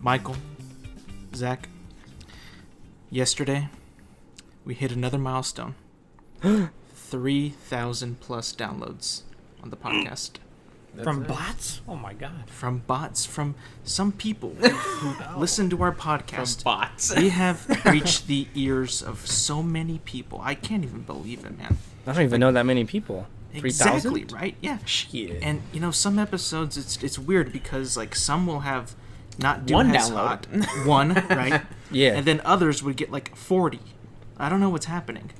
Michael, Zach, yesterday we hit another milestone. 3,000 plus downloads on the podcast. From bots? Oh my god. From bots, from some people who listen to our podcast. From bots. We have reached the ears of so many people. I can't even believe it, man. I don't even know that many people. 3,000? Exactly, right? Yeah. Shit. And, some episodes, it's weird because, some will have not do One as download. hot. One, right? Yeah. And then others would get, 40. I don't know what's happening.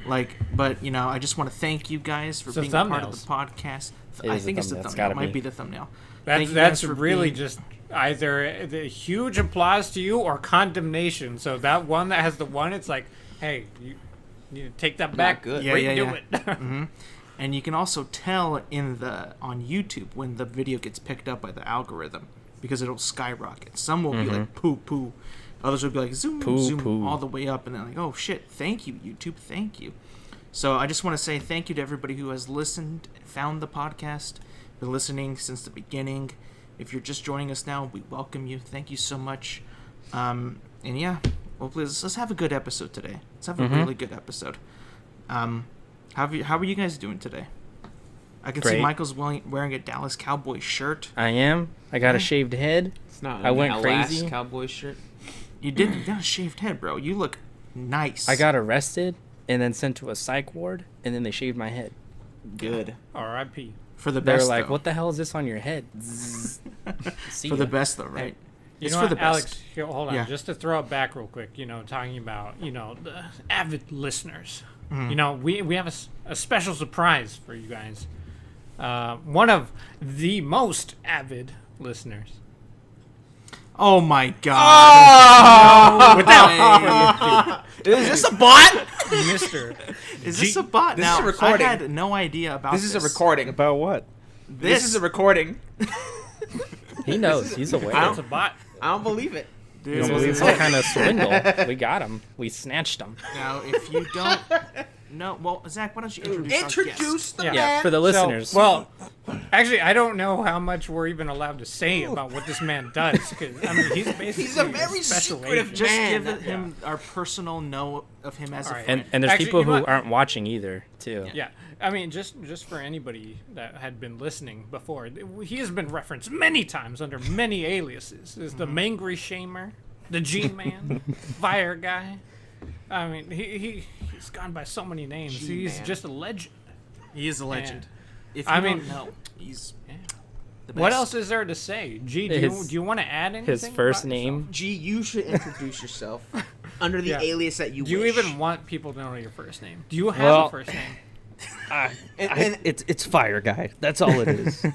But, I just want to thank you guys for being a part of the podcast. I think it's the thumbnail. It might be the thumbnail. That's really just either the huge applause to you or condemnation. So that one that has the one, it's like, hey, you need to take that back. Good. Yeah. it. Mm-hmm. And you can also tell on YouTube when the video gets picked up by the algorithm because it'll skyrocket. Some will be like poo poo, others will be like zoom zoom all the way up, and they're like, oh shit, thank you YouTube, thank you. So I just want to say thank you to everybody who has listened, found the podcast, been listening since the beginning. If you're just joining us now, we welcome you. Thank you so much. And yeah, hopefully let's have a good episode today. Let's have a really good episode. How are you guys doing today? I can see Michael's wearing a Dallas Cowboys shirt. I am. I got a shaved head. It's not. I went crazy. Cowboy shirt. You did. You got a shaved head, bro. You look nice. I got arrested and then sent to a psych ward, and then they shaved my head. Good. R.I.P. For the They best. were like, though. "What the hell is this on your head?" For the best, though, right? You It's know for what, the best. Alex, here, hold on. Yeah. Just to throw it back real quick, talking about, the avid listeners. Mm-hmm. We have a special surprise for you guys. One of the most avid listeners. Oh my god! Without Is this a bot? Mr. Is this a bot? This Now, is a recording. I had no idea about this. This is a recording. About what? This is a recording. He knows. He's aware. It's a bot. I don't believe it. Dude, This was some kind of swindle. We got him. We snatched him. Now, if you don't know, well, Zach, why don't you introduce our guest? the Yeah. Yeah, for the listeners. Well, actually, I don't know how much we're even allowed to say about what this man does. 'Cause, he's basically He's a very special secretive agent. Just Man. give him our personal know of him as a Alright. friend. and there's Actually, people you know who what? aren't watching either, too. Yeah, just for anybody that had been listening before, he has been referenced many times under many aliases. Is the Mangry Shamer, the G-Man, Fire Guy. He's gone by so many names. He's G-Man. just a legend. He is a legend. If you I don't mean- know, he's the best. What else is there to say? G, do you want to add anything? His first about name. yourself? G, you should introduce yourself under the Yeah. alias that you Do you wish. even want people to know your first name? Do you have a first name? And It's Fire Guy. That's all it is.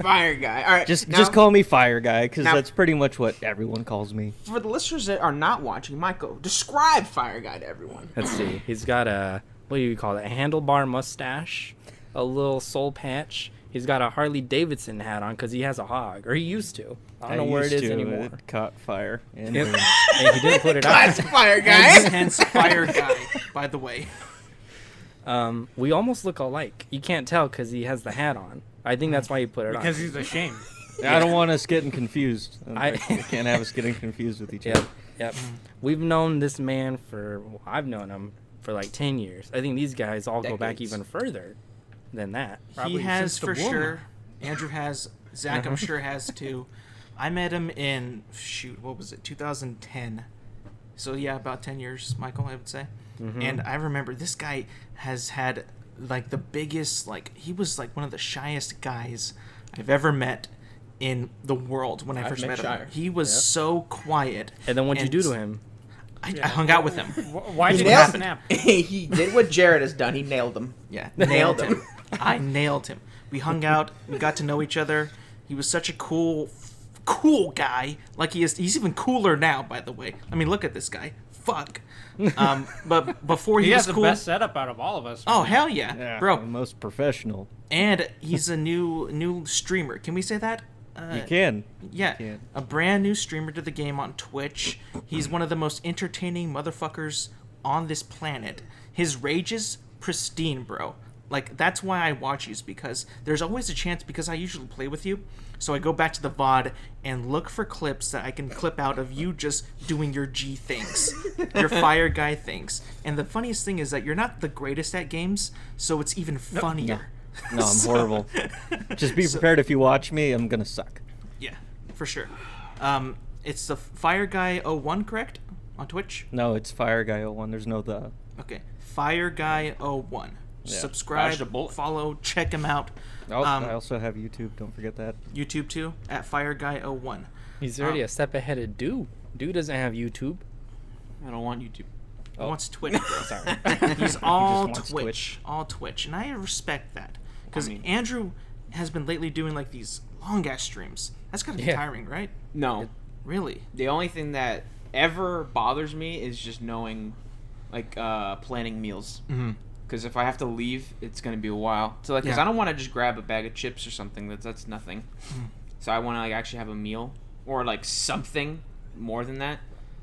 Fire Guy. All right. just now, just call me Fire Guy because Now- that's pretty much what everyone calls me. For the listeners that are not watching, Michael, describe Fire Guy to everyone. Let's see. He's got what do you call it? A handlebar mustache, a little soul patch. He's got a Harley Davidson hat on because he has a hog, or he used to. I don't know where it is anymore. It caught fire. And Yep. And he didn't put it out. That's Fire hence, Guy. hence Fire Guy, by the way. We almost look alike. You can't tell because he has the hat on. I think that's why he put it on. Because he's ashamed. I don't want us getting confused. I- We can't have us getting confused with each Yep, other. yep. We've known this man I've known him for like 10 years. I think these guys all go back Decades. even further than that. Probably He has since the for womb. sure. Andrew has. Zach, I'm sure, has too. I met him in, what was it, 2010. So, yeah, about 10 years, Michael, I would say. And I remember this guy has had, the biggest, he was, one of the shyest guys I've ever met in the world when I I've first met met him. shyer. He was so quiet. And then what'd you do to him? I hung out with him. Why did you nailed- have an app? He did what Jared has done. He nailed him. Yeah, Nailed him. I nailed him. We hung out. We got to know each other. He was such a cool guy. He's even cooler now, by the way. I mean, look at this guy. Fuck. But before He he has was the cool. best setup out of all of us. Oh hell yeah, Yeah, bro! the most professional. And he's a new streamer. Can we say that? You can. Yeah, can. a brand new streamer to the game on Twitch. He's one of the most entertaining motherfuckers on this planet. His rage is pristine, bro. Like, that's why I watch you, because there's always a chance, because I usually play with you, so I go back to the VOD and look for clips that I can clip out of you just doing your G things, your fire guy things. And the funniest thing is that you're not the greatest at games, so it's even funnier. No, I'm horrible. Just be prepared if you watch me, I'm gonna suck. Yeah, for sure. It's the Fire Guy 01, correct? On Twitch? No, it's Fire Guy 01. There's no the. Okay, Fire Guy 01. Yeah. Subscribe, Dodged a bullet. follow, check him out. Oh, I also have YouTube. Don't forget that. YouTube too, at Fire Guy 01. He's already a step ahead of Do. Do doesn't have YouTube. I don't want YouTube. He wants Twitch, bro. Sorry. He's all wants Twitch, Twitch. all Twitch, and I respect that, because I mean- Andrew has been lately doing like these long ass streams. That's gotta be Yeah. tiring, right? No. Really? The only thing that ever bothers me is just knowing, like, planning meals. Mm-hmm. Because if I have to leave, it's gonna be a while. So like, because Yeah. I don't want to just grab a bag of chips or something. That's nothing. So I want to like actually have a meal or like something more than that.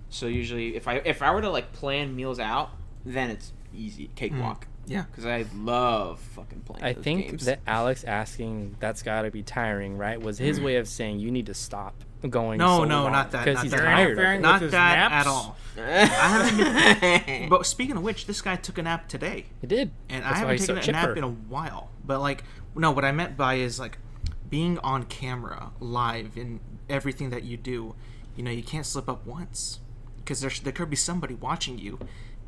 So usually, if I were to like plan meals out, then it's easy, cakewalk. Yeah. Because I love fucking playing. I those think games. that Alex asking that's gotta be tiring, right? Was his way of saying you need to stop going. so No, long, not that. because Not he's that. tired. Interfering Of it. with Not his that naps? at all. I haven't been. But speaking of which, this guy took a nap today, He did, and That's I why haven't he's so taken a nap chipper. in a while. But like, no, what I meant by is like being on camera, live, in everything that you do. You know, you can't slip up once, because there could be somebody watching you,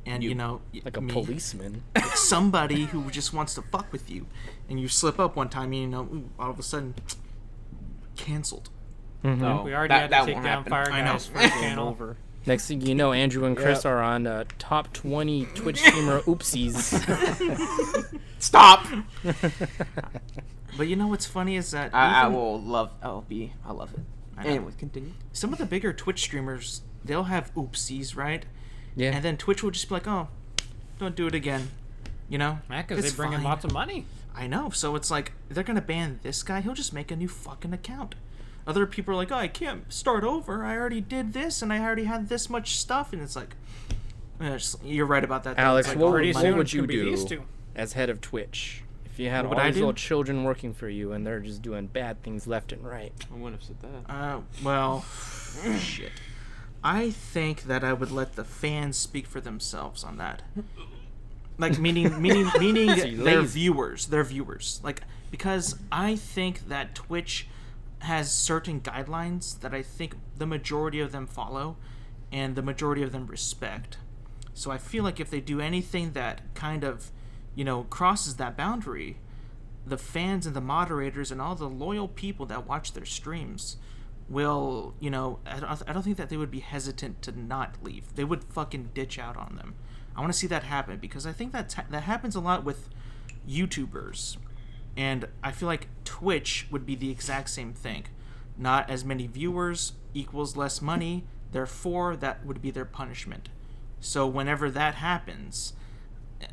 and you know, like a me, policeman. like somebody who just wants to fuck with you, and you slip up one time, and you know, ooh, all of a sudden, canceled. No, We already that had to take won't down happen. Fire I know. Guys for the channel. Over. Next thing you know, Andrew and Chris are on top 20 Twitch streamer oopsies. Stop. But you know what's funny is that I even will love. I love it. I know. Anyway, continue. some of the bigger Twitch streamers, they'll have oopsies, right? Yeah. And then Twitch will just be like, "Oh, don't do it again," you know? Yeah, because It's they bring in fine. lots of money. I know. So it's like they're gonna ban this guy. He'll just make a new fucking account. Other people are like, "Oh, I can't start over. I already did this, and I already had this much stuff." And it's like, you're right about that. though. Alex, It's like, what, pretty what soon would it's you gonna be these do two. as head of Twitch if you had What all would I these do? little children working for you and they're just doing bad things left and right? I wouldn't have said that. Well, shit. I think that I would let the fans speak for themselves on that. Like meaning you're their lazy. viewers. Like, because I think that Twitch has certain guidelines that I think the majority of them follow and the majority of them respect. So I feel like if they do anything that kind of, you know, crosses that boundary, the fans and the moderators and all the loyal people that watch their streams will, you know, I don't think that they would be hesitant to not leave. They would fucking ditch out on them. I want to see that happen, because I think that happens a lot with YouTubers. And I feel like Twitch would be the exact same thing. Not as many viewers equals less money, therefore that would be their punishment. So whenever that happens,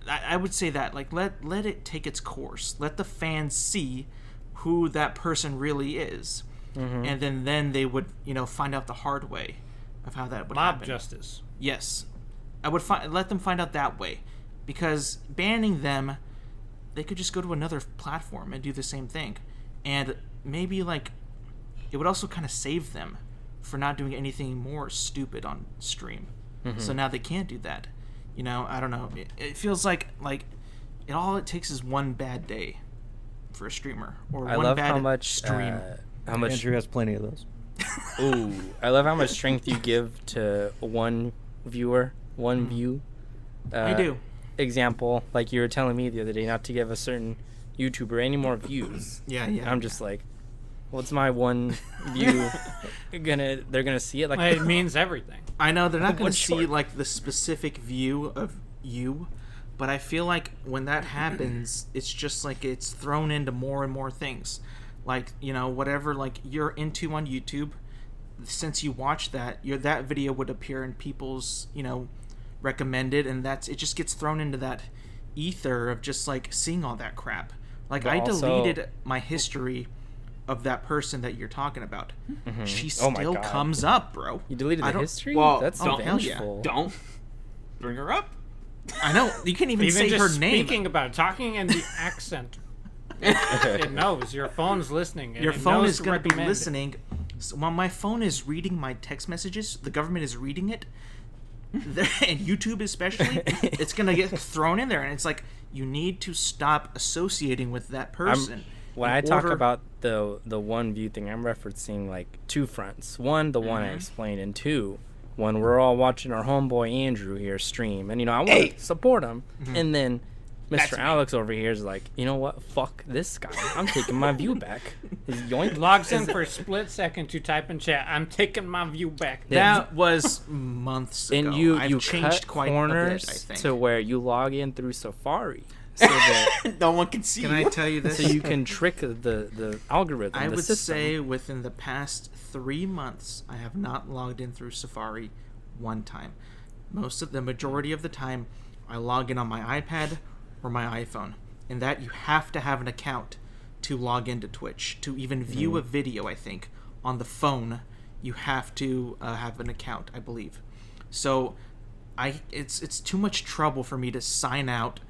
I would say that, like, let it take its course. Let the fans see who that person really is. And then they would, you know, find out the hard way of how that would Mob happen. justice. Yes. I would let them find out that way. Because banning them, they could just go to another platform and do the same thing. And maybe, like, it would also kind of save them for not doing anything more stupid on stream. So now they can't do that. You know, I don't know. It feels like all it takes is one bad day for a streamer, or I one love bad how much stream. how much Andrew has plenty of those. ooh, I love how much strength you give to one viewer, one view. I do. Example, like you were telling me the other day, not to give a certain YouTuber any more views. Yeah, yeah. I'm just like, what's my one view they're gonna see it like It means everything. I know they're not going One to see short. like the specific view of you, but I feel like when that happens, it's just like it's thrown into more and more things. Like, you know, whatever like you're into on YouTube, since you watch that, that video would appear in people's, you know, recommended, and it just gets thrown into that ether of just like seeing all that crap. Like, But I also- deleted my history of that person that you're talking about. She Oh my still God. comes up, bro. you deleted I the don't- history? Well, That's oh, hell yeah. vengeful. Don't bring her up. I know you can't even say just her name. speaking about it, talking in the accent. It knows your phone's lilistening. Your it phone knows is to going to be recommend it. listening. So while my phone is reading my text messages, the government is reading it, and YouTube especially, it's going to get thrown in there, and it's like you need to stop associating with that person. When I talk about the one view thing, I'm referencing like two fronts. One, the one I explained, and two, when we're all watching our homeboy Andrew here stream, and I want to support him, and then Mr. Alex over here is like, you know what? Fuck this guy. I'm taking my view back. Yoink. Logs in for a split second to type in chat. I'm taking my view back. That was months ago. And you I've changed cut quite corners a bit, I think. to where you log in through Safari. So that No one can see Can you. I tell you this? so you can trick the algorithm. I the would system. say within the past 3 months, I have not logged in through Safari one time. The majority of the time, I log in on my iPad or my iPhone. And that you have to have an account to log into Twitch. To even view a video, I think, on the phone, you have to have an account, I believe. So it's too much trouble for me to sign out,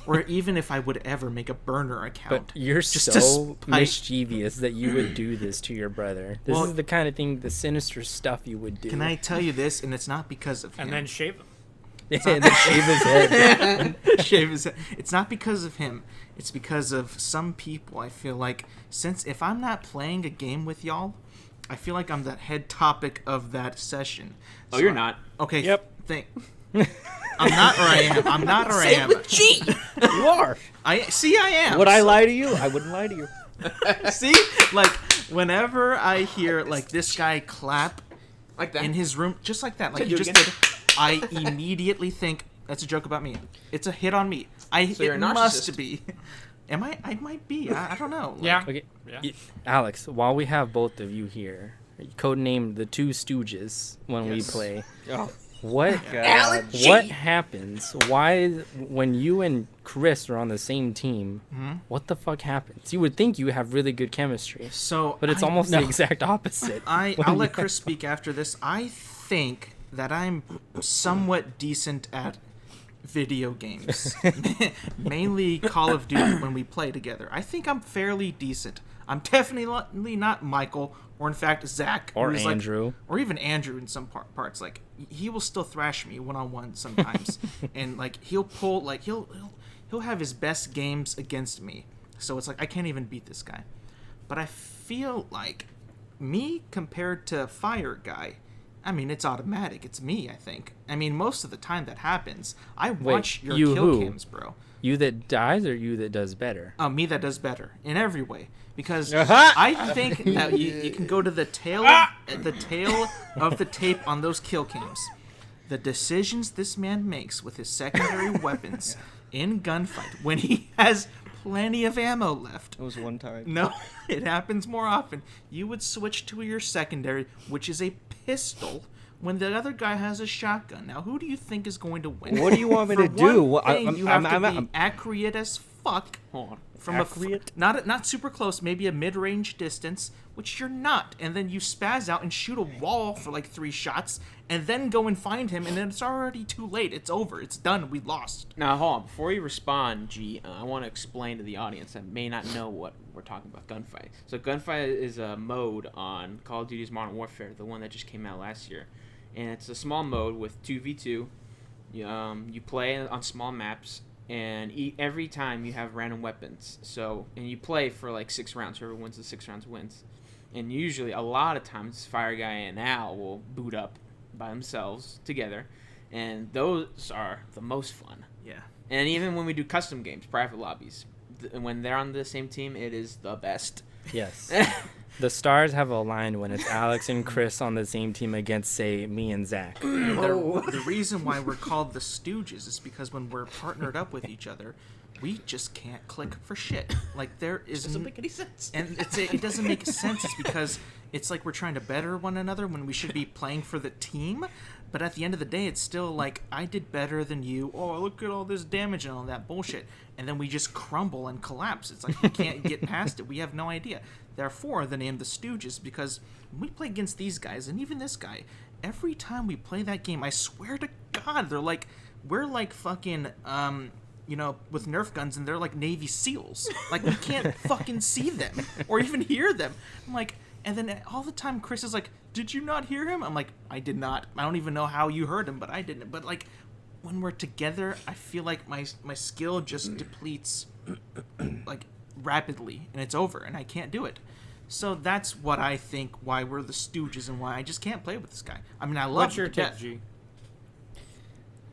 or even if I would ever make a burner account. But you're just so to spite- mischievous that you would do this to your brother. This Well- is the kind of thing, the sinister stuff you would do. Can I tell you this? And it's not because of him. And then shave him. and then shave his head. Shave his head. It's not because of him. It's because of some people. I feel like if I'm not playing a game with y'all, I feel like I'm that head topic of that session. Oh, you're not. Okay. Yep. I'm not, or I am. I'm not, or I am. You are. I am. Would I lie to you? I wouldn't lie to you. See, like whenever I hear like this guy clap Like that. in his room, just like that, like Say you do it just again. did, I immediately think that's a joke about me. It's a hit on me. So you're a It must narcissist. be. Am I? I might be. I don't know. Like, Yeah. Okay, Yeah. Alex, while we have both of you here, codename the Two Stooges when we Yes. play. Oh, What God. what happens? Why when you and Chris are on the same team? What the fuck happens? You would think you have really good chemistry, So, but it's almost the exact opposite. I'll when let you- Chris speak after this. I think that I'm somewhat decent at video games, mainly Call of Duty when we play together. I think I'm fairly decent. I'm definitely not Michael, or in fact Zach, Or who's like- Andrew. or even Andrew in some parts. Like he will still thrash me one-on-one sometimes, and like he'll pull like he'll have his best games against me. So it's like I can't even beat this guy. But I feel like me compared to Fire Guy, I mean, it's automatic. It's me, I think. I mean, most of the time that happens. I watch your you kill who? cams, bro. You that dies or you that does better? Me that does better in every way. Because Aha! I think that you can go to the tail of the tape on those kill cams. The decisions this man makes with his secondary weapons in gunfight when he has plenty of ammo left. It was one time. No, it happens more often. You would switch to your secondary, which is a pistol, when the other guy has a shotgun. Now, who do you think is going to win? What do you want me For to do? one What- thing, you have to be I'm- accurate as fuck. Hold on. From Accurate? not super close, maybe a mid-range distance, which you're not, and then you spaz out and shoot a wall for like 3 shots, and then go and find him, and then it's already too late. It's over. It's done. We lost. Now, hold on. Before you respond, G, I want to explain to the audience that may not know what we're talking about, Gunfight. So Gunfight is a mode on Call of Duty's Modern Warfare, the one that just came out last year. And it's a small mode with 2v2. You play on small maps, and every time you have random weapons. So, and you play for like 6 rounds. Whoever wins the 6 rounds wins. And usually, a lot of times, Fire Guy and Al will boot up by themselves together. And those are the most fun. Yeah. And even when we do custom games, private lobbies, when they're on the same team, it is the best. Yes. The stars have aligned when it's Alex and Chris on the same team against, say, me and Zach. The reason why we're called the Stooges is because when we're partnered up with each other, we just can't click for shit. Like there is Doesn't make any sense. and it doesn't make sense. It's because it's like we're trying to better one another when we should be playing for the team. But at the end of the day, it's still like I did better than you. Oh, look at all this damage and all that bullshit. And then we just crumble and collapse. It's like we can't get past it. We have no idea. Therefore, the name the Stooges, because when we play against these guys and even this guy, every time we play that game, I swear to God, they're like, we're like fucking, with Nerf guns, and they're like Navy SEALs. Like, we can't fucking see them or even hear them. I'm like, and then all the time Chris is like, did you not hear him? I'm like, I did not. I don't even know how you heard him, but I didn't. But like, when we're together, I feel like my skill just depletes like rapidly, and it's over, and I can't do it. So that's what I think why we're the Stooges and why I just can't play with this guy. I mean, I love What's your him to tip, death. G?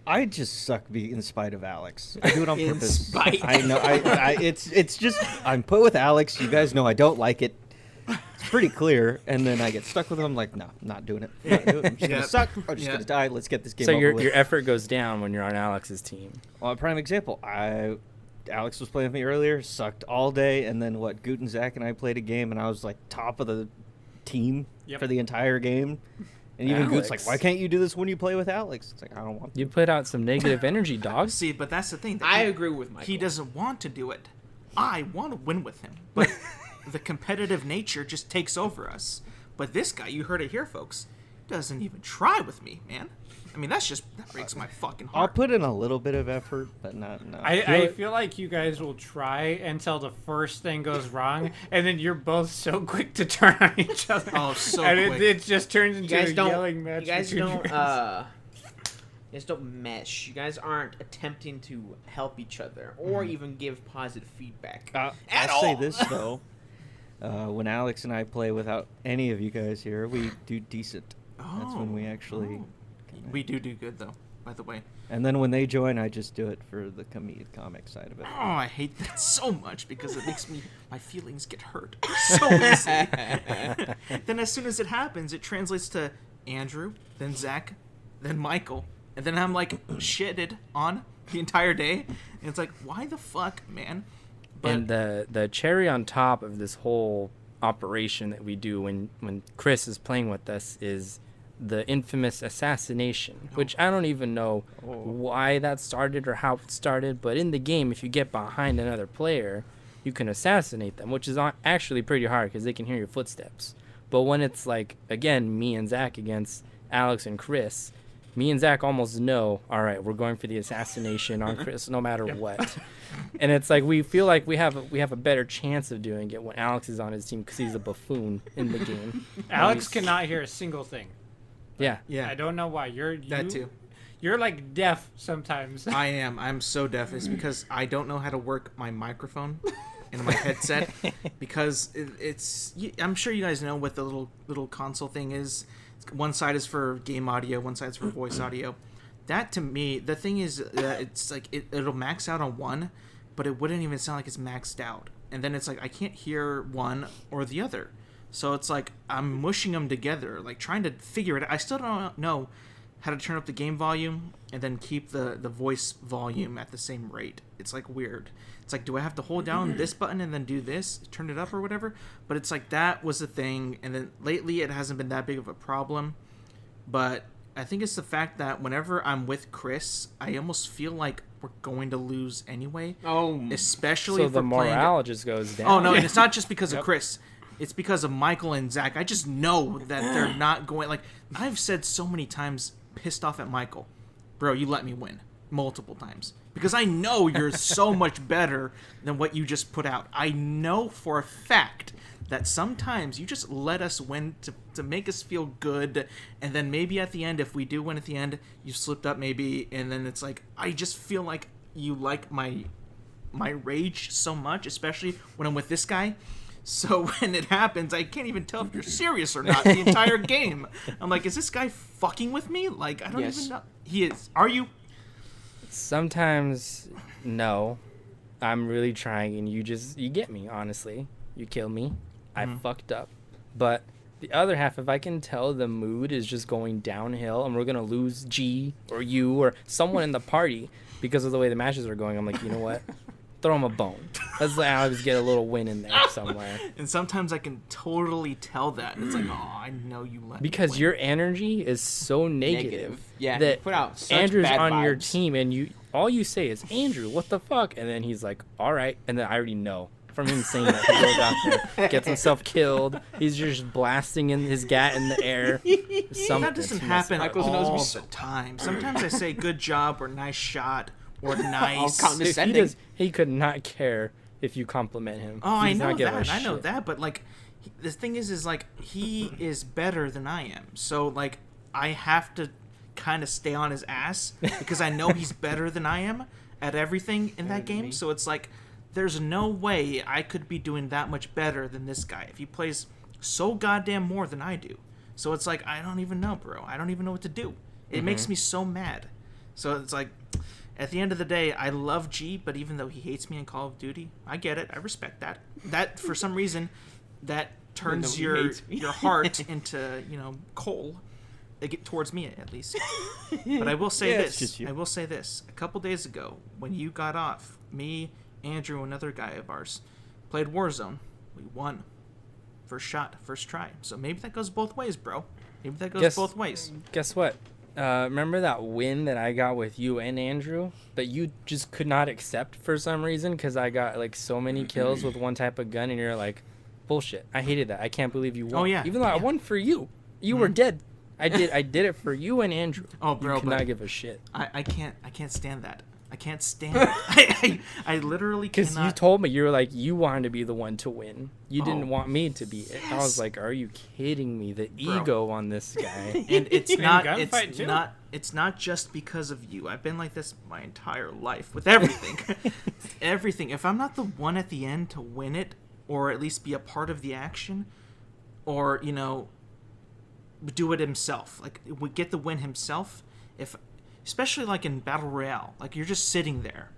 I just suck in spite of Alex. I do it on In purpose. spite. I know. It's just I'm put with Alex. You guys know I don't like it. It's pretty clear. And then I get stuck with him. I'm like, no, I'm not doing it. I'm not doing it. I'm just Yeah. gonna suck. I'm just Yeah. gonna die. Let's get this game So over your with. your effort goes down when you're on Alex's team. Well, a prime example. Alex was playing with me earlier. Sucked all day, and then Gut and Zach and I played a game, and I was like top of the team Yep. for the entire game. And even Goot's like, Alex. why can't you do this when you play with Alex? It's like, I don't want to. You put out some negative energy, dog. See, but that's the thing. I agree with Michael. He doesn't want to do it. I want to win with him, but the competitive nature just takes over us. But this guy, you heard it here, folks, doesn't even try with me, man. I mean, that breaks my fucking I'll heart. put in a little bit of effort, but not. I feel like you guys will try until the first thing goes wrong, and then you're both so quick to turn on each other. Oh, so and quick. it just turns You into guys a don't. yelling match. You guys between don't. you guys. You guys don't mesh. You guys aren't attempting to help each other or even give positive feedback. At I'll say all. this though: when Alex and I play without any of you guys here, we do decent. That's when we actually. We do good, though, by the way. And then when they join, I just do it for the comic side of it. Oh, I hate that so much because it makes my feelings get hurt so easily. Then as soon as it happens, it translates to Andrew, then Zach, then Michael, and then I'm like shitted on the entire day. And it's like, why the fuck, man? And the cherry on top of this whole operation that we do when Chris is playing with us is the infamous assassination, which I don't even know why that started or how it started, but in the game, if you get behind another player, you can assassinate them, which is actually pretty hard because they can hear your footsteps. But when it's like, again, me and Zach against Alex and Chris, me and Zach almost know, all right, we're going for the assassination on Chris no matter what. And it's like we feel like we have a better chance of doing it when Alex is on his team because he's a buffoon in the game. Alex cannot hear a single thing. Yeah. Yeah, I don't know why. that too. You're like deaf sometimes. I am. I'm so deaf. It's because I don't know how to work my microphone in my headset because it's. I'm sure you guys know what the little console thing is. One side is for game audio, one side is for voice audio. That to me, the thing is, it's like it'll max out on one, but it wouldn't even sound like it's maxed out. And then it's like I can't hear one or the other. So it's like I'm mushing them together, like trying to figure it out. I still don't know how to turn up the game volume and then keep the voice volume at the same rate. It's like weird. It's like, do I have to hold down this button and then do this, turn it up or whatever? But it's like that was the thing. And then lately it hasn't been that big of a problem. But I think it's the fact that whenever I'm with Chris, I almost feel like we're going to lose anyway. Oh, Especially So if the we're playing. morale just goes down. Oh no, and it's not just because of Chris. It's because of Michael and Zach. I just know that they're not going. Like I've said so many times, pissed off at Michael, bro. You let me win multiple times because I know you're so much better than what you just put out. I know for a fact that sometimes you just let us win to make us feel good, and then maybe at the end, if we do win at the end, you slipped up maybe, and then it's like I just feel like you like my rage so much, especially when I'm with this guy. So when it happens, I can't even tell if you're serious or not the entire game. I'm like, is this guy fucking with me? Like, I don't Yes. even know. He is. Are you? Sometimes, no. I'm really trying, and you get me, honestly. You kill me. I fucked up. But the other half, if I can tell the mood is just going downhill and we're going to lose G or you or someone in the party because of the way the matches are going, I'm like, you know what? Throw him a bone. Let's let Alex get a little win in there somewhere. And sometimes I can totally tell that. It's like, oh, I know you let me Because win. your energy is so negative, Negative. Yeah, you that put out such Andrew's bad on your vibes. team and all you say is, Andrew, what the fuck? And then he's like, all right. And then I already know from him saying that. He goes out there, gets himself killed. He's just blasting in his gat in the air. That doesn't happen Michael's all knows me the so time. Sometimes I say good job or nice shot or All nice. condescending. He could not care if you compliment him. Oh, He I does know not give a that. I know shit. that. But like, the thing is like he is better than I am. So like, I have to kind of stay on his ass because I know he's better than I am at everything in that game. So it's like, there's no way I could be doing that much better than this guy if he plays so goddamn more than I do. So it's like, I don't even know, bro. I don't even know what to do. It makes me so mad. So it's like, at the end of the day, I love G, but even though he hates me in Call of Duty, I get it. I respect that. That, for some reason, that turns he your hates me. your heart into, coal. Towards me, at least. But I will say Yeah, it's this. just you. I will say this. A couple days ago, when you got off, me, Andrew, another guy of ours, played Warzone. We won. First shot, first try. So maybe that goes both ways, bro. Maybe that goes both ways. Guess what? Remember that win that I got with you and Andrew, but you just could not accept for some reason because I got like so many kills with one type of gun, and you're like, bullshit. I hated that. I can't believe you won. Oh, yeah. Even though I won for you, you were dead. I did it for you and Andrew. Oh, bro, you could not but give a shit. I can't stand that. I can't stand it. I literally Because cannot. you told me, you were like, you wanted to be the one to win. You Oh, didn't want me to be it. I was yes. like, are you kidding me? The Bro. ego on this guy. And it's And not gunfight, it's too. not it's not just because of you. I've been like this my entire life with everything. Everything. If I'm not the one at the end to win it, or at least be a part of the action, or do it himself, like would get the win himself, if especially like in Battle Royale, like you're just sitting there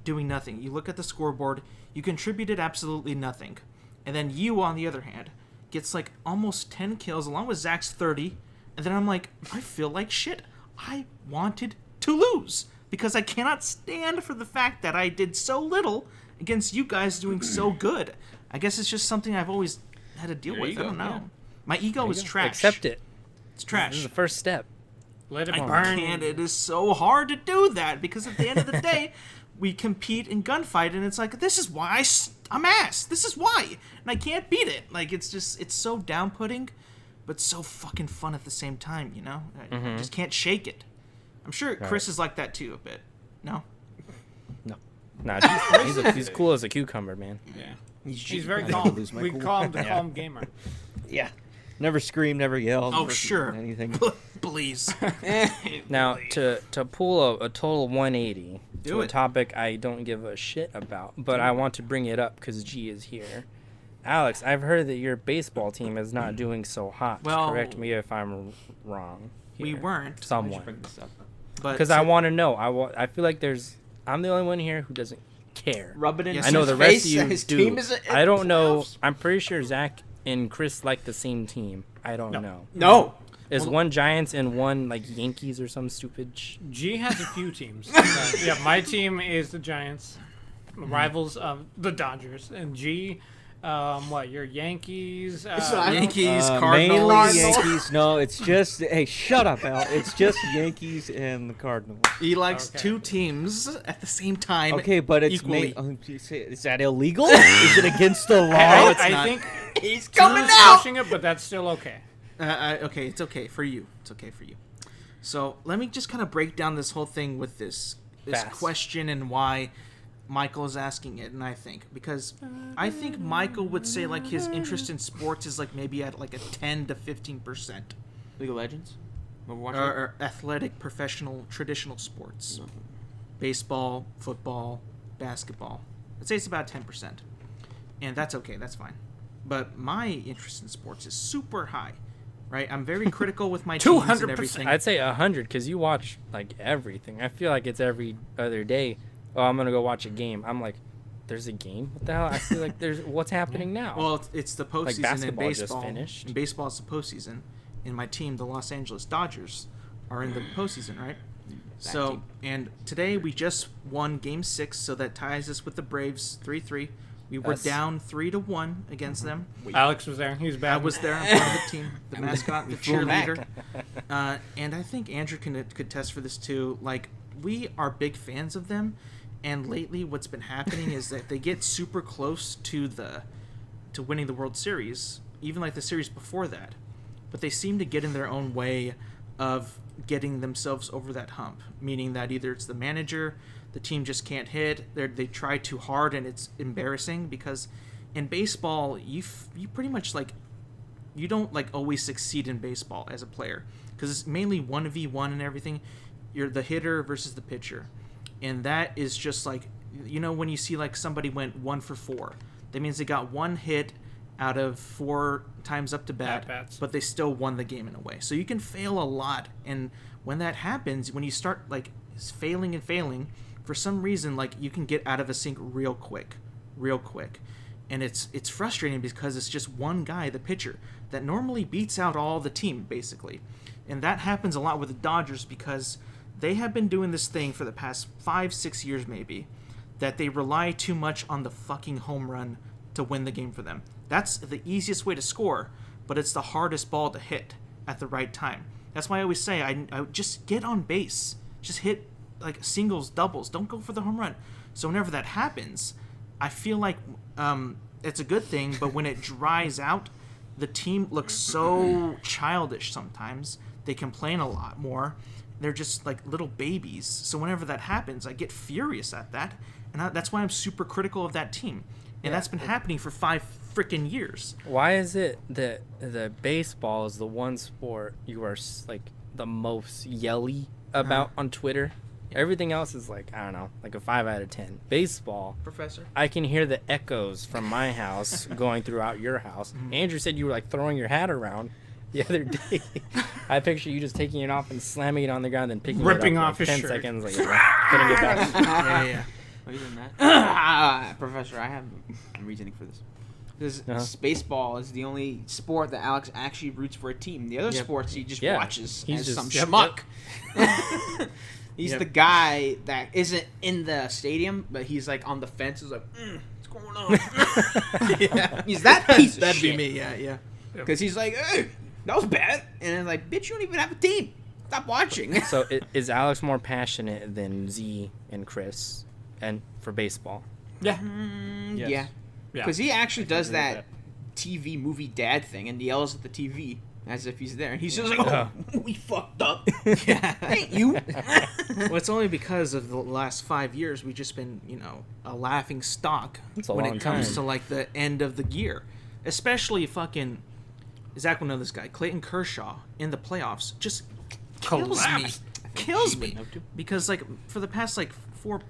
doing nothing. You look at the scoreboard, you contributed absolutely nothing. And then you, on the other hand, gets like almost 10 kills along with Zach's 30. And then I'm like, I feel like shit. I wanted to lose because I cannot stand for the fact that I did so little against you guys doing so good. I guess it's just something I've always had to deal Your with. ego, I don't know. yeah. My ego is trash. Accept it. It's This trash. is the first step. Let it I burn. can't. It is so hard to do that because at the end of the day, we compete in gunfight, and it's like, this is why I'm ass. This is why, and I can't beat it. Like it's so down-putting, but so fucking fun at the same time. I just can't shake it. I'm sure Chris is like that too a bit. No. Nah, he's cool as a cucumber, man. Yeah. He's very I never calm. lose my We cool. call him the Yeah. calm gamer. Yeah. Never scream, never yell. Oh never sure. Anything. Please. Now, to pull a total 180 Do to a it. topic I don't give a shit about, but I want to bring it up because G is here. Alex, I've heard that your baseball team is not doing so hot. Well, Correct me if I'm wrong. We here. weren't. Why'd you Someone. bring this up? But Because I want to know. I feel like I'm the only one here who doesn't care. Rub it in Yes, I know his the rest face of you that his do. team is in I don't the know. playoffs. I'm pretty sure Zach and Chris like the same team. I don't No. know. No. Is one Giants and one like Yankees or some stupid? G has a few teams. Yeah, my team is the Giants, rivals of the Dodgers, and G, your Yankees? Yankees, Mainly Cardinals. Yankees. No, it's just. Hey, shut up, Al. It's just Yankees and the Cardinals. He likes Okay. two teams at the same time. Okay, but it's equally. is that illegal? Is it against the law? it's I not. think He's coming pushing it, but that's still okay. Okay, it's okay for you. It's okay for you. So let me just kind of break down this whole thing with this Fast. question and why Michael is asking it. And I think because I think Michael would say like his interest in sports is like maybe at like a 10 to 15%, League of Legends? Overwatch? or athletic, professional, traditional sports, baseball, football, basketball. I'd say it's about 10%, and that's okay. That's fine. But my interest in sports is super high. Right, I'm very critical with my teams and 200%. everything. I'd say 100 because you watch like everything. I feel like it's every other day. Oh, I'm gonna go watch a game. I'm like, there's a game. What the hell? I feel like there's what's happening now. Well, it's the postseason in basketball just baseball. finished. In baseball, it's the postseason. In my team, the Los Angeles Dodgers, are in the postseason, right? So, team. and today we just won Game 6, so that ties us with the Braves 3-3. We were That's- down 3-1 against them. Alex was there. He's I bad. was there. I'm part of the team, the mascot, the flew back. cheerleader. And I think Andrew could test for this too. Like, we are big fans of them, And lately, what's been happening is that they get super close to winning the World Series, even like the series before that. But they seem to get in their own way of getting themselves over that hump, meaning that either it's the manager, the team just can't hit, they try too hard, and it's embarrassing because in baseball, you pretty much like, you don't like always succeed in baseball as a player because it's mainly 1v1 and everything. You're the hitter versus the pitcher. And that is just like, when you see like somebody went 1 for 4, that means they got 1 hit out of 4 times up to bat, At-bats. but they still won the game in a way. So you can fail a lot. And when that happens, when you start like failing and failing, for some reason, like you can get out of a sync real quick. And it's frustrating because it's just one guy, the pitcher, that normally beats out all the team, basically. And that happens a lot with the Dodgers because they have been doing this thing for the past 5-6 years maybe, that they rely too much on the fucking home run to win the game for them. That's the easiest way to score, but it's the hardest ball to hit at the right time. That's why I always say, I just get on base. Just hit like singles, doubles. Don't go for the home run. So whenever that happens, I feel like it's a good thing, but when it dries out, the team looks so childish sometimes. They complain a lot more. They're just like little babies. So whenever that happens, I get furious at that. And that's why I'm super critical of that team. And that's been happening for 5 freaking years. Why is it that the baseball is the one sport you are like the most yelly about on Twitter? Everything else is like, I don't know, like a 5 out of 10. Baseball, Professor? I can hear the echoes from my house going throughout your house. Andrew said you were like throwing your hat around the other day. I picture you just taking it off and slamming it on the ground and picking Ripping it up off like his 10 shirt. seconds later, putting it back. Yeah. Are you doing that? Professor, I have a reasoning for this. Because baseball is the only sport that Alex actually roots for a team. The other sports he just watches He's as just- some schmuck. He's the guy that isn't in the stadium, but he's like on the fence. He's like, what's going on? He's that piece of That'd shit. be me, yeah. Because he's like, hey, that was bad. And it's like, bitch, you don't even have a team. Stop watching. So is Alex more passionate than Z and Chris and for baseball? Yeah. Yeah. Yeah. Because he actually does agree with that TV movie dad thing and yells at the TV as if he's there. And he's just like, we fucked up. Yeah. Ain't you? Well, it's only because of the last 5 years we've just been, a laughing stock That's a when long it comes time. to like the end of the year. Especially fucking Zach will know this guy, Clayton Kershaw in the playoffs just kills me. Because like for the past like 4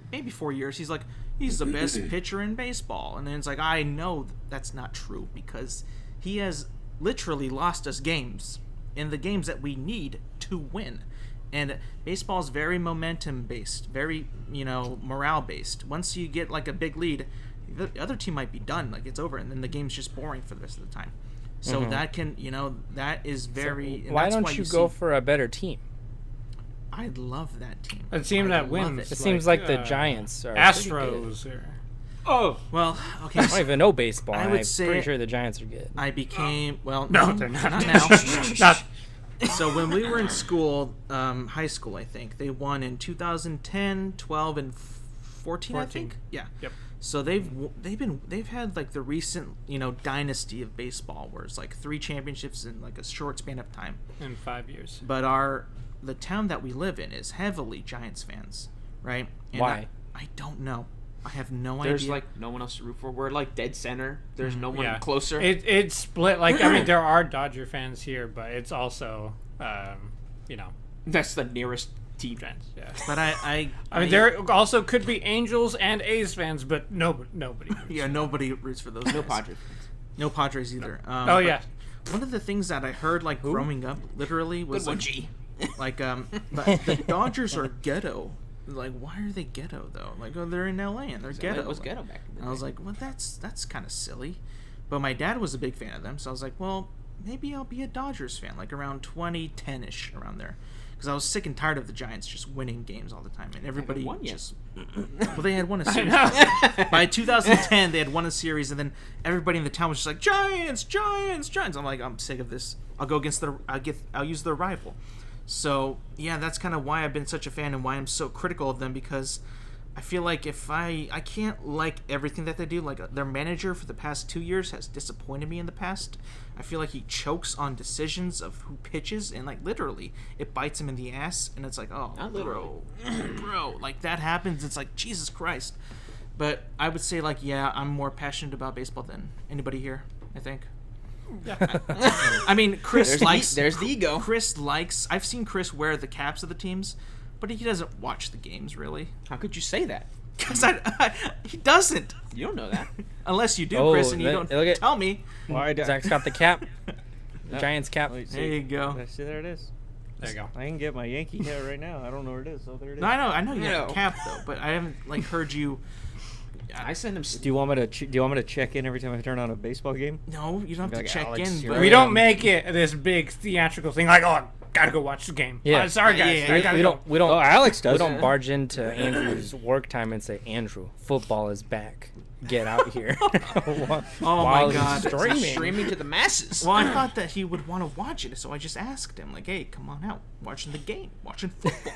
years he's the best pitcher in baseball, and then it's like I know that's not true because he has literally lost us games in the games that we need to win. And baseball is very momentum based, very morale based. Once you get like a big lead, the other team might be done, like it's over, and then the game's just boring for the rest of the time. So that can that is very. So why that's don't you go for a better team? I love that team. A team I that love wins. It seems like the Giants are Astros. Or, Well, okay. I don't even know baseball. I and would I'm say- pretty sure the Giants are good. I became no, they're not. now. Not. So when we were in school, high school, I think they won in 2010, 12, and 14. I think. Yeah. Yep. So they've had like the recent dynasty of baseball, where it's like 3 championships in like a short span of time. In 5 years. But the town that we live in is heavily Giants fans, right? And Why? I don't know. I have no There's idea. like no one else to root for. We're like dead center. There's no one Yeah. closer. It's split. Like, I mean, there are Dodger fans here, but it's also, That's the nearest team. Giants. Yeah. But I I mean, there also could be Angels and A's fans, but nobody. yeah, nobody roots for those. No guys. Padres. No Padres either. Oh but yeah. One of the things that I heard like growing up, literally, was Good one, like, G. but the Dodgers are ghetto. Like, why are they ghetto though? Like, they're in LA and they're ghetto. It was ghetto back in the And I was like, well, that's kind of silly. But my dad was a big fan of them, so I was like, well, maybe I'll be a Dodgers fan, like around 2010-ish, around there. Because I was sick and tired of the Giants just winning games all the time, and everybody won yet. just well, they had won a series. By 2010, they had won a series, and then everybody in the town was just like, Giants, Giants, Giants. I'm like, I'm sick of this. I'll go against I'll use their rival. So yeah, that's kind of why I've been such a fan and why I'm so critical of them, because I feel like if I can't like everything that they do. Like their manager for the past 2 years has disappointed me in the past. I feel like he chokes on decisions of who pitches, and like literally it bites him in the ass, and it's like, oh, Not literally. bro, like that happens. It's like Jesus Christ. But I would say like, yeah, I'm more passionate about baseball than anybody here, I think. I mean, Chris likes. There's the ego. Chris likes. I've seen Chris wear the caps of the teams, but he doesn't watch the games really. How could you say that? Because he doesn't. You don't know that. Unless you do, Oh, Chris, and you don't look at- tell me. Why do Zach's got the cap. The Giants cap. There you go. See, there it is. There you go. I can get my Yankee hat right now. I don't know where it is. Oh, there it is. No, I know you have No. a cap though, but I haven't like heard you. I send him. Do you want me to? Do you want me to check in every time I turn on a baseball game? No, you don't have to Like, check Alex, in. you're But We right. don't make it this big theatrical thing. Like, oh, gotta go watch the game. Yeah. Sorry, guys. Yeah, I gotta We go. don't. We don't. Oh, Alex does. We don't barge into Andrew's work time and say, Andrew, football is back. Get out here. Oh While my he's God. streaming. Streaming to the masses. Well, I thought that he would want to watch it, so I just asked him, like, "Hey, come on out, watching the game, watching football."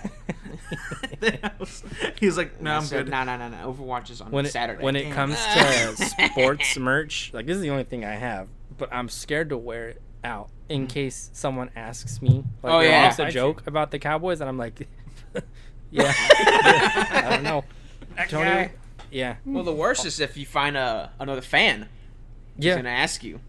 He's like, "No, I'm good." No. Overwatch is on When it, Saturday. when it Damn. comes to sports merch, like this is the only thing I have, but I'm scared to wear it out in case someone asks me. Like, Oh, they yeah. makes a I joke about the Cowboys, and I'm like, yeah, I don't know. That Tony, guy. yeah, Well, the worst is if you find another fan. He's yeah. gonna ask you.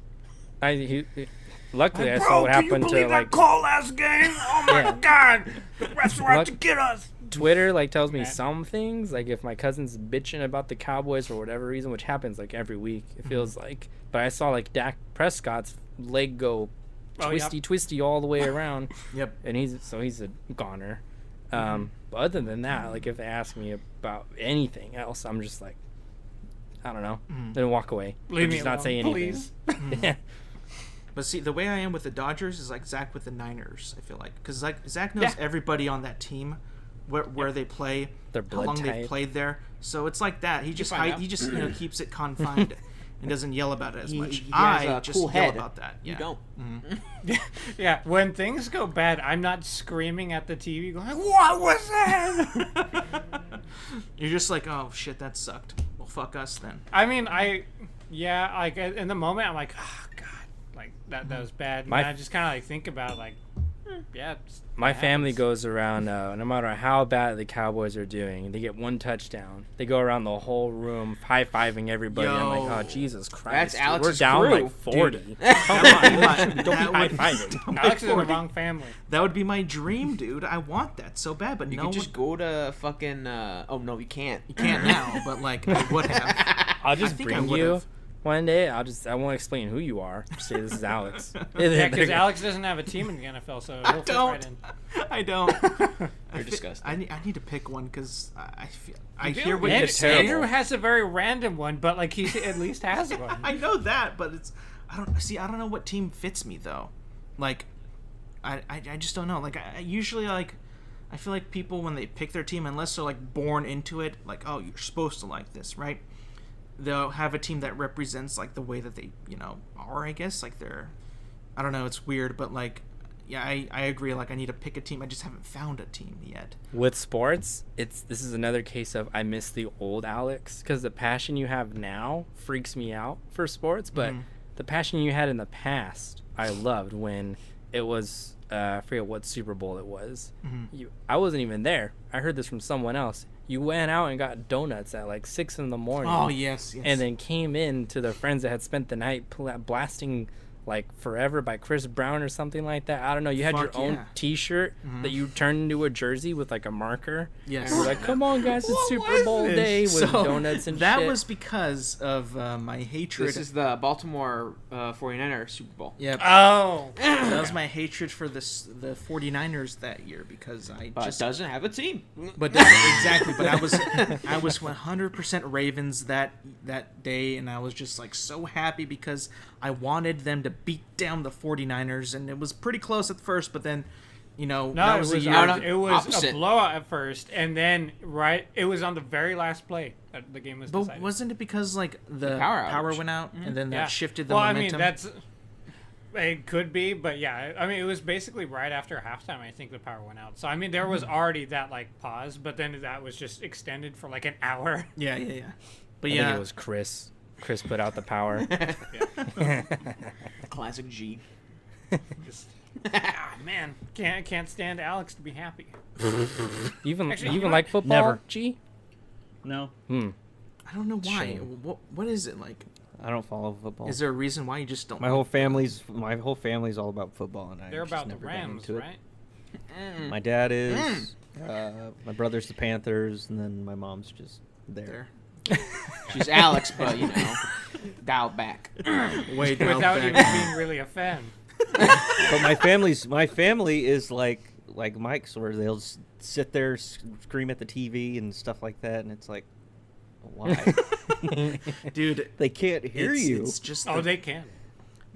Luckily, I saw what happened to like call last game? Oh my Yeah. God! The refs were out Luck- to get us. Twitter like tells me Okay. some things, like if my cousin's bitching about the Cowboys for whatever reason, which happens like every week, it feels like. But I saw like Dak Prescott's leg go Oh, yep. twisty all the way around, Yep. and he's a goner. But other than that, like if they ask me about anything else, I'm just like, I don't know. Then walk away. Leave Or me just not say alone, anything. please. Yeah. But see, the way I am with the Dodgers is like Zach with the Niners. I feel like because like Zach knows everybody on that team, where they play, Their how blood long type. they've played there. So it's like that. He just find out. he just keeps it confined and doesn't yell about it as much. He has I a just cool yell head. about that. Yeah. You don't. Yeah, when things go bad, I'm not screaming at the TV going, "What was that?" You're just like, oh shit, that sucked. Well, fuck us then. I mean, like in the moment, I'm like, oh God, like that was bad. My- And I just kind of like think about like, yeah. My it family happens. goes around, no matter how bad the Cowboys are doing, they get one touchdown. They go around the whole room high-fiving everybody. I'm like, Yo. oh, Jesus Christ. That's dude, Alex's we're down crew. like 40. Come on, Don't be high-fiving. Alex is in the wrong family. That would be my dream, dude. I want that so bad, but You no could one just go to fucking. Oh no, you can't. you can't now. But like, I would have. I'll just think I bring would've. you one day. I won't explain who you are. Just say this is Alex. Yeah, because Alex doesn't have a team in the NFL, so he'll fit right in. I don't. You're disgusting. I need to pick one because I feel I Dude, hear what and you're saying. Andrew has a very random one, but like he at least has one. I know that, but it's I don't know what team fits me though. Like I just don't know. Like I usually like I feel like people when they pick their team, unless they're like born into it, like oh you're supposed to like this, right? They'll have a team that represents like the way that they are. I guess like they're I don't know. It's weird, but like yeah, I agree. Like I need to pick a team. I just haven't found a team yet. With sports, this is another case of I miss the old Alex because the passion you have now freaks me out for sports, but the passion you had in the past I loved when it was I forget what Super Bowl it was. I wasn't even there. I heard this from someone else. You went out and got donuts at like 6 in the morning. Oh yes. And then came in to the friends that had spent the night blasting like Forever by Chris Brown or something like that. I don't know. You had Fuck your own yeah. T-shirt that you turned into a jersey with like a marker. Yes. You were like, come on, guys, it's What Super was Bowl this? day with donuts and that shit. was because of my hatred. This is the Baltimore 49er Super Bowl. Yep. Oh, That was my hatred for the 49ers that year because I But just doesn't have a team. but exactly but I was 100% Ravens that day, and I was just like so happy because I wanted them to beat down the 49ers, and it was pretty close at first, but then no, that it was was, a year. it was opposite. a blowout at first, and then it was on the very last play that the game was But decided. wasn't it because like the power power outage. went out and then that Yeah. shifted the well, momentum? I mean, It could be, but yeah, I mean, it was basically right after halftime. I think the power went out. So I mean, there was already that like pause, but then that was just extended for like an hour. Yeah. But I yeah, think it was Chris. Chris put out the power. Classic G. Just, man, can't stand Alex to be happy. Even Actually, you you even know- like football? Never. G? No, I don't know why. Shame. What is it like? I don't follow football. Is there a reason why you just don't? my whole family's all about football, and They're I've just about the never been Rams, into it. right? My dad is. My brother's the Panthers, and then my mom's just there. She's Alex, but dialed back. Way down Without even back. being really a fan. But my family is like Mike's, where they'll sit there, scream at the TV and stuff like that, and it's like, why? Dude, They can't hear you. It's just Oh, they can.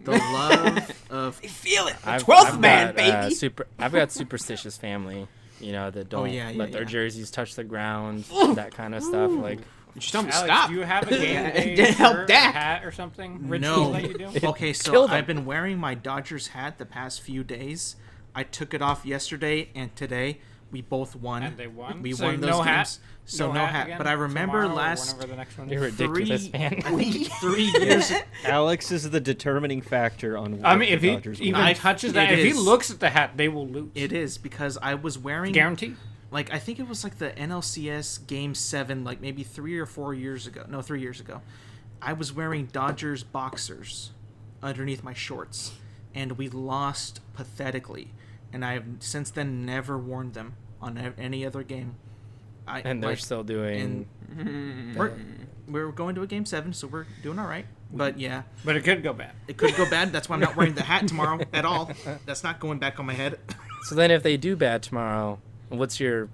the love of. Feel it. I've 12th man, got, baby. I've got superstitious family, that don't yeah, let their yeah. jerseys touch the ground, that kind of stuff. Like, You just tell me to Alex, stop. do you have a game It day didn't help shirt, Dak. a hat or something? No. That you do? Okay, so killed him. I've been wearing my Dodgers hat the past few days. I took it off yesterday, and today we both won. And they won? We So won those no games. hat? So no hat. again But I remember tomorrow or last whenever the next one you're is. ridiculous, three- man. 3 years. Alex is the determining factor on. I what mean, the if he Dodgers even win. I- touches that, it if he is. looks at the hat, they will lose. It is because I was wearing Guaranteed. like I think it was like the NLCS Game 7, like maybe 3 or 4 years ago. No, 3 years ago. I was wearing Dodgers boxers underneath my shorts, and we lost pathetically. And I have since then never worn them on any other game. And they're still doing. we're going to a Game 7, so we're doing all right. But yeah, But it could go bad. it could go bad. That's why I'm not wearing the hat tomorrow at all. That's not going back on my head. So then, if they do bad tomorrow, what's your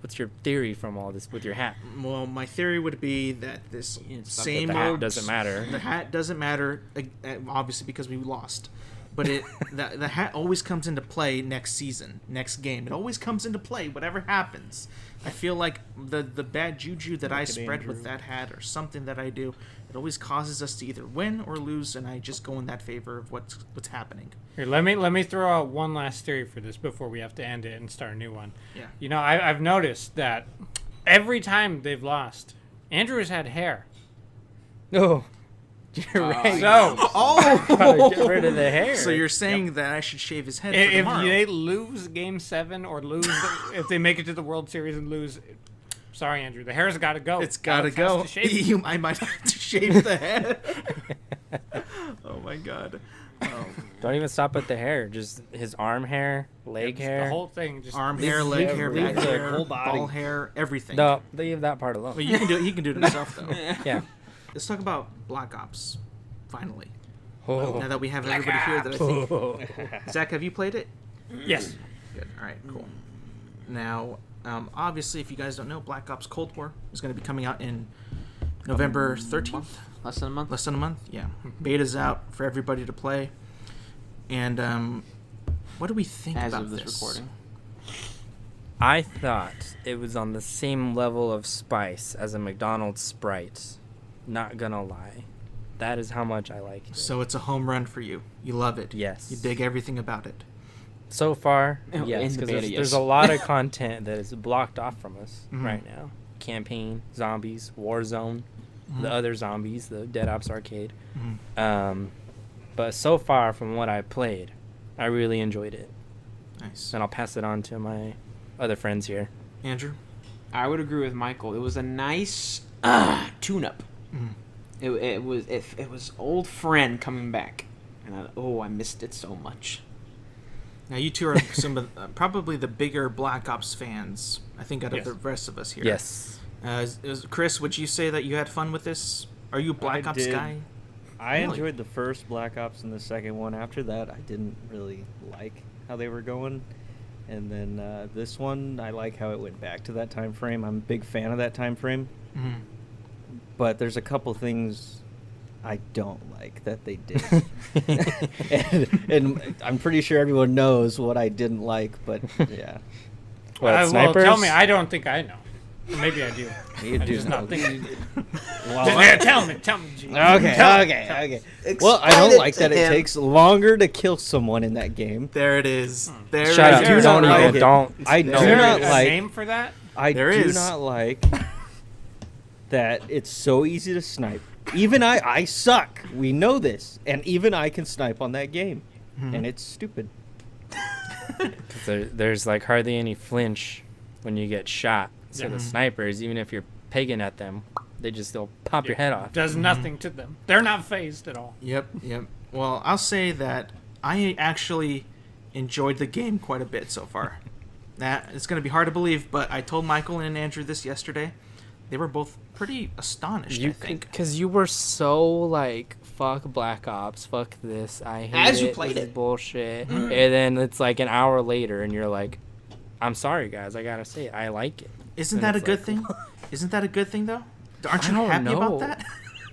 theory from all this with your hat? Well, my theory would be that this same The hat old doesn't matter. The hat doesn't matter, obviously because we lost. But the hat always comes into play next season, next game. It always comes into play, whatever happens. I feel like the bad juju that I at spread with Andrew. that hat or something that I do, it always causes us to either win or lose, and I just go in that favor of what's happening. Here, let me throw out one last theory for this before we have to end it and start a new one. Yeah. I've noticed that every time they've lost, Andrew has had hair. Oh, you're right. So Oh! Get rid of the hair. So you're saying that I should shave his head for if tomorrow? they lose Game 7 or lose, if they make it to the World Series and lose, sorry, Andrew, the hair's got to go. It's gotta Alex has go. to shave it. I might have to shave the head. Oh my god. Oh. Don't even stop at the hair. Just his arm hair, leg hair. The whole thing. Just Arm hair, leg hair, leave back the hair, whole body. ball hair, everything. No, leave that part alone. But you can do it. He can do it himself though. Yeah. Let's talk about Black Ops. Finally, Oh. now that we have everybody here, that I think. Zach, have you played it? yes. Good. All right. Cool. Now, obviously, if you guys don't know, Black Ops Cold War is going to be coming out in November 13th. Less than a month. Less than a month. Yeah. Beta's out for everybody to play. And what do we think As about of this recording. I thought it was on the same level of spice as a McDonald's Sprite. Not gonna lie. That is how much I like it. So it's a home run for you. You love it. Yes. You dig everything about it. So far, In yes, the because beta, there's yes. a lot of content that is blocked off from us Mhm. right now. Campaign, zombies, Warzone, the other zombies, the Dead Ops Arcade. Mhm. But so far, from what I played, I really enjoyed it. Nice. And I'll pass it on to my other friends here. Andrew? I would agree with Michael. It was a nice tune-up. Mhm. It was old friend coming back, and I missed it so much. Now, you two are some of probably the bigger Black Ops fans, I think, out of Yes. the rest of us here. Yes. Chris, would you say that you had fun with this? Are you a Black I Ops did. guy? I Really? enjoyed the first Black Ops and the second one. After that, I didn't really like how they were going. And then this one, I like how it went back to that time frame. I'm a big fan of that time frame. Mhm. But there's a couple things I don't like that they did. and I'm pretty sure everyone knows what I didn't like, but yeah. What, Well, snipers? tell me. I don't think I know. Or maybe I do. You I'm do just not know. thinking. Well, Tell me, G. okay. Well, I don't like that it takes longer to kill someone in that game. There it is. There Shut it up. is. do Don't not even. like it. Don't. I There do it not is. A like. name for that? I There do is. not like that it's so easy to snipe. Even I suck. We know this, and even I can snipe on that game, and it's stupid. There's like hardly any flinch when you get shot. So Yeah. the snipers, even if you're pegging at them, they'll pop your head off. Does nothing to them. They're not phased at all. Yep. Well, I'll say that I actually enjoyed the game quite a bit so far. That it's going to be hard to believe, but I told Michael and Andrew this yesterday. They were both pretty astonished, I think. Because you were so like, fuck Black Ops, fuck this, I hate As you it, played this is it. bullshit. And then it's like an hour later, and you're like, I'm sorry, guys, I gotta say it, I like it. Isn't And that a it's good like, thing? Isn't that a good thing, though? Aren't I you don't happy know. about that?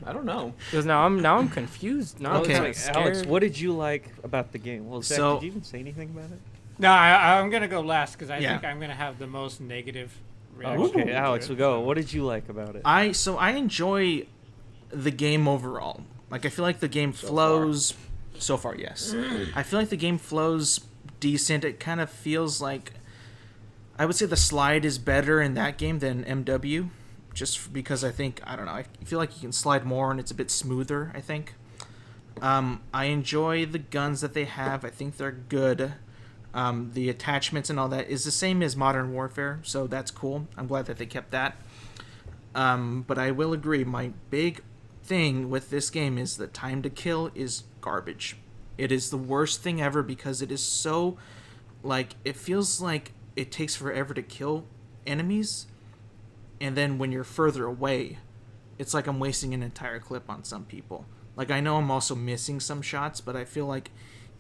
I don't know. Because now I'm confused. Now Okay. I'm Like, scared. Alex, what did you like about the game? Well, Zach, So- did you even say anything about it? No, I'm going to go last because I Yeah. think I'm going to have the most negative Oh, reaction. okay, to Alex, it. we'll go. What did you like about it? I enjoy the game overall. Like I feel like the game flows so far, yes. I feel like the game flows decent. It kind of feels like I would say the slide is better in that game than MW, just because I don't know. I feel like you can slide more and it's a bit smoother, I think. I enjoy the guns that they have. I think they're good. The attachments and all that is the same as Modern Warfare, so that's cool. I'm glad that they kept that. But I will agree, my big thing with this game is the time to kill is garbage. It is the worst thing ever because it is so, like, it feels like it takes forever to kill enemies, and then when you're further away, it's like I'm wasting an entire clip on some people. Like, I know I'm also missing some shots, but I feel like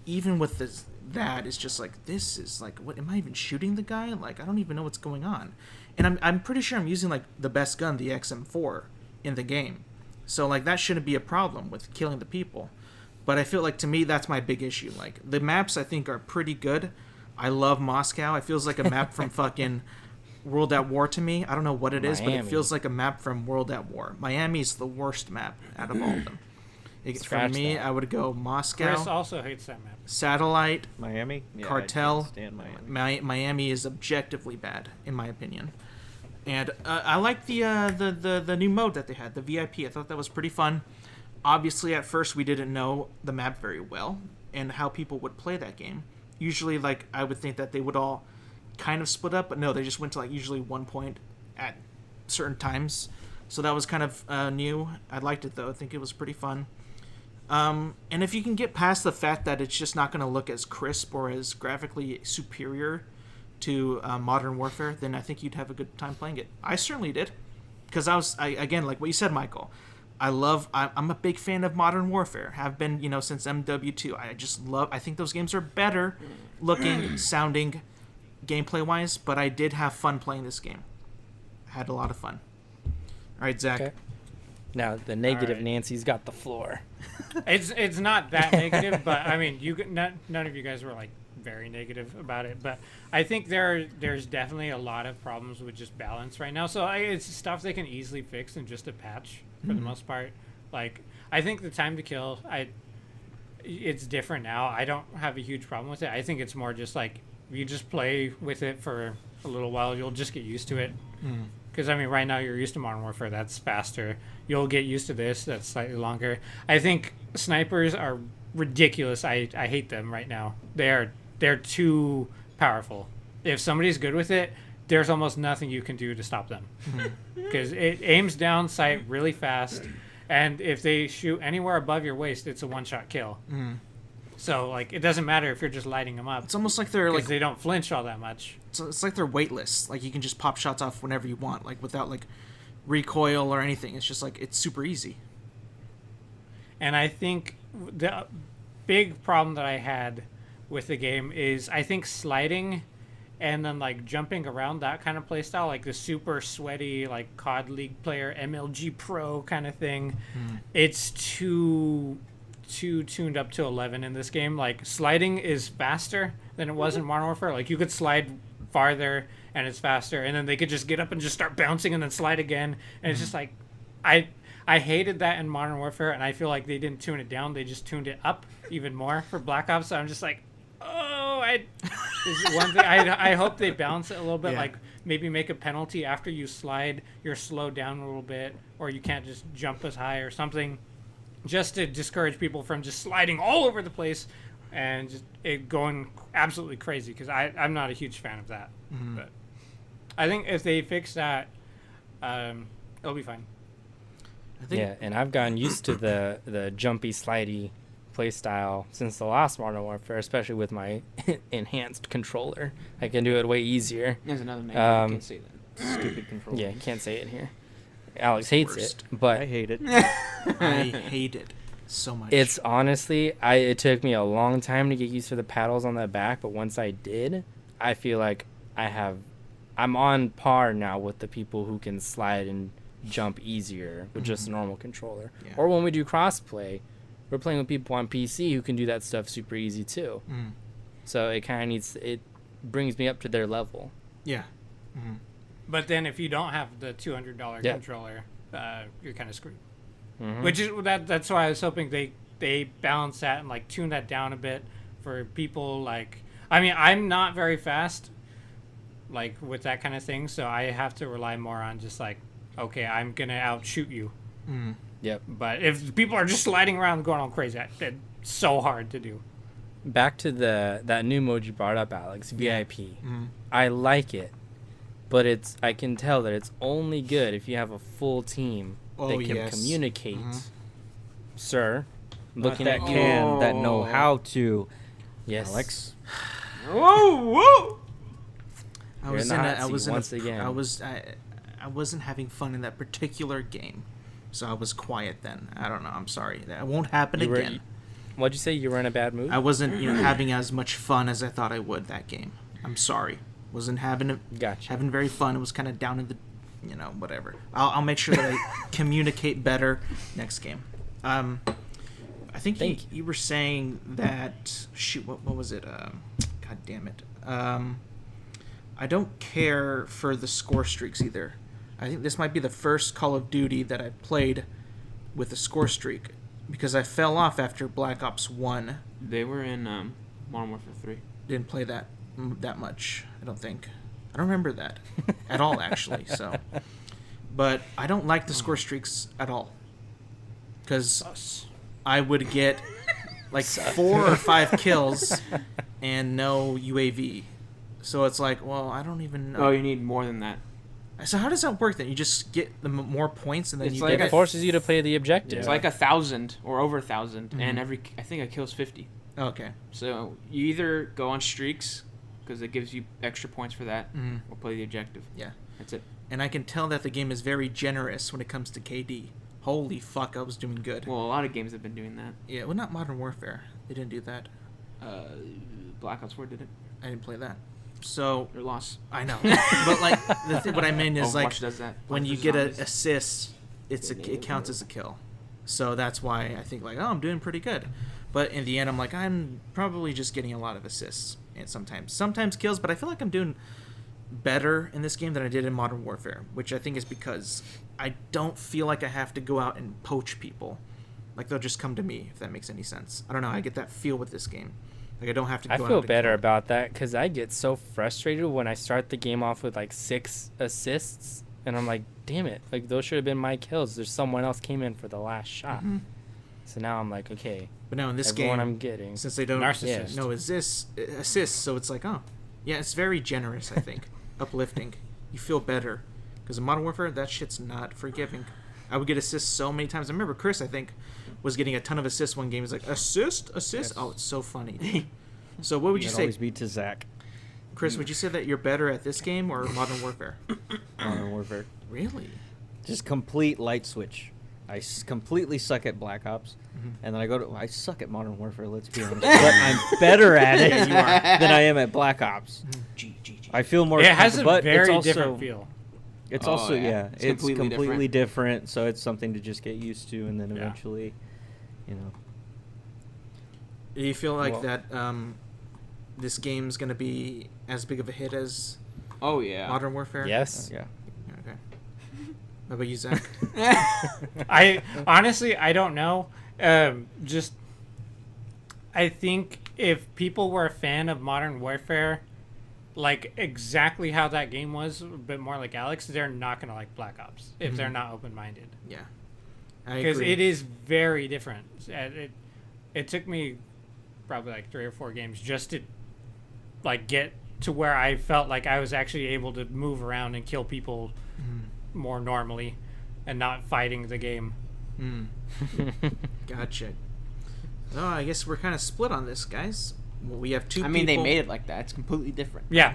even with this, that is just like, this is like, what, am I even shooting the guy? Like, I don't even know what's going on. And I'm pretty sure I'm using like the best gun, the XM4, in the game. So like that shouldn't be a problem with killing the people. But I feel like to me that's my big issue. Like the maps I think are pretty good. I love Moscow. It feels like a map from fucking World at War to me. I don't know what it is, but it Miami. feels like a map from World at War. Miami's the worst map out of all of them. For Scratch me, that. I would go Chris Moscow, also hates that map. Miami? Satellite, Yeah, I Cartel. can't stand Miami. Miami is objectively bad, in my opinion. And I like the new mode that they had, the VIP. I thought that was pretty fun. Obviously, at first, we didn't know the map very well and how people would play that game. Usually, like, I would think that they would all kind of split up, but no, they just went to, like, usually one point at certain times. So that was kind of new. I liked it, though. I think it was pretty fun. And if you can get past the fact that it's just not going to look as crisp or as graphically superior to Modern Warfare, then I think you'd have a good time playing it. I certainly did, because again, like what you said, Michael, I'm a big fan of Modern Warfare. Have been, since MW2. I think those games are better looking, sounding, gameplay wise. But I did have fun playing this game. Had a lot of fun. All right, Zach. Okay. Now the negative Alright. Nancy's got the floor. It's not that negative, but I mean, none of you guys were like very negative about it. But I think there's definitely a lot of problems with just balance right now. So it's stuff they can easily fix in just a patch for the most part. Like I think the time to kill, it's different now. I don't have a huge problem with it. I think it's more just like you just play with it for a little while, you'll just get used to it. Because, I mean, right now you're used to Modern Warfare. That's faster. You'll get used to this. That's slightly longer. I think snipers are ridiculous. I hate them right now. They're too powerful. If somebody's good with it, there's almost nothing you can do to stop them. Because it aims down sight really fast. And if they shoot anywhere above your waist, it's a one-shot kill. So, like, it doesn't matter if you're just lighting them up. It's almost like they're like Because they don't flinch all that much. it's like they're weightless. Like you can just pop shots off whenever you want, like without like recoil or anything. It's just like it's super easy. And I think the big problem that I had with the game is I think sliding and then like jumping around, that kind of play style, like the super sweaty like COD League player MLG Pro kind of thing, it's too tuned up to 11 in this game. Like sliding is faster than it was in Modern Warfare. Like you could slide farther and it's faster, and then they could just get up and just start bouncing and then slide again, and it's just like, I hated that in Modern Warfare, and I feel like they didn't tune it down, they just tuned it up even more for Black Ops. So I'm just like, this is one thing I hope they balance it a little bit, like maybe make a penalty after you slide, you're slowed down a little bit, or you can't just jump as high or something, just to discourage people from just sliding all over the place and just it going absolutely crazy, because I'm not a huge fan of that. But I think if they fix that, it'll be fine. Yeah, and I've gotten used to the jumpy, slidey play style since the last Modern Warfare, especially with my enhanced controller. I can do it way easier. There's another name. I can't say that. Stupid controller. Yeah, can't say it here. Alex hates it, but I hate it. I hate it so much. it's honestly, it took me a long time to get used to the paddles on the back, but once I did, I feel like I'm on par now with the people who can slide and jump easier with just a normal controller. Yeah. Or when we do crossplay, we're playing with people on PC who can do that stuff super easy too. So it brings me up to their level. Yeah. But then if you don't have the $200 controller, you're kind of screwed. Which is that's why I was hoping they balance that and like tune that down a bit for people. Like, I mean, I'm not very fast, like with that kind of thing, so I have to rely more on just like, okay, I'm gonna outshoot you. Yep. But if people are just sliding around going all crazy, it's so hard to do. Back to that new mode you brought up, Alex, VIP. I like it, but I can tell that it's only good if you have a full team that can communicate. Sir, looking that at you. that know how to. Yes. Alex. Whoa! I You're was in in the a, hot I was seat in once again. I wasn't having fun in that particular game, so I was quiet then. I don't know. I'm sorry. That won't happen again. What'd you say? You were in a bad mood? I wasn't, having as much fun as I thought I would that game. I'm sorry. Wasn't having very fun. It was kind of down in the, whatever. I'll make sure that I communicate better next game. I think you were saying that. Shoot, what was it? God damn it. I don't care for the score streaks either. I think this might be the first Call of Duty that I played with a score streak, because I fell off after Black Ops 1. They were in Modern Warfare 3. Didn't play that much, I don't think. I don't remember that at all, actually. So, but I don't like the score streaks at all, because I would get like 4 or 5 kills and no UAV. So it's like, well, I don't even know. Oh, you need more than that. So how does that work then? You just get the more points and then It's you like get it forces you to play the objective. It's like 1,000 or over 1,000, and I think a kill's 50. Okay. So you either go on streaks, because it gives you extra points for that, or play the objective. Yeah. That's it. And I can tell that the game is very generous when it comes to KD. Holy fuck, I was doing good. Well, a lot of games have been doing that. Yeah, well, not Modern Warfare. They didn't do that. Black Ops 4 did it. I didn't play that. So Or lost. I know, but like what I mean is Overwatch like does that. when you Versus get an Zombies. assist, it counts as a kill. So that's why I think like, oh, I'm doing pretty good. But in the end, I'm like, I'm probably just getting a lot of assists and sometimes kills. But I feel like I'm doing better in this game than I did in Modern Warfare, which I think is because I don't feel like I have to go out and poach people. Like they'll just come to me, if that makes any sense. I don't know. I get that feel with this game. Like I don't have to go I out feel and better kill. about that because I get so frustrated when I start the game off with like 6 assists and I'm like, damn it, like those should have been my kills. There's someone else came in for the last shot. So now I'm like, okay, But now in this everyone game, I'm getting. since they don't Narcissist. know assists, so it's like, oh, yeah, it's very generous. I think uplifting. You feel better because in Modern Warfare, that shit's not forgiving. I would get assists so many times. I remember Chris, I think, was getting a ton of assists one game. He's like, assist. Yes. Oh, it's so funny. So what would you It'd say, always be to Zach. Chris? Would you say that you're better at this game or Modern Warfare? Modern Warfare. Really? Just complete light switch. I completely suck at Black Ops, and then I suck at Modern Warfare. Let's be honest, but I'm better at it than I am at Black Ops. I feel more. It has a but very it's also, different feel. It's Oh, also yeah. it's It's completely completely different. So it's something to just get used to, and then Yeah. eventually, Do you feel like Well- that this game's gonna be as big of a hit as Oh yeah. Modern Warfare. Yes. Yeah. Okay. How about you, Zach? I honestly, I don't know. Just, I think if people were a fan of Modern Warfare, like exactly how that game was, a bit more like Alex, they're not gonna like Black Ops if they're not open-minded. Yeah. I Because agree. it is very different. It took me probably like 3 or 4 games just to like get to where I felt like I was actually able to move around and kill people more normally and not fighting the game. Gotcha. Oh, I guess we're kind of split on this, guys. Well, we have two. I mean, people. they made it like that. It's completely different. Yeah.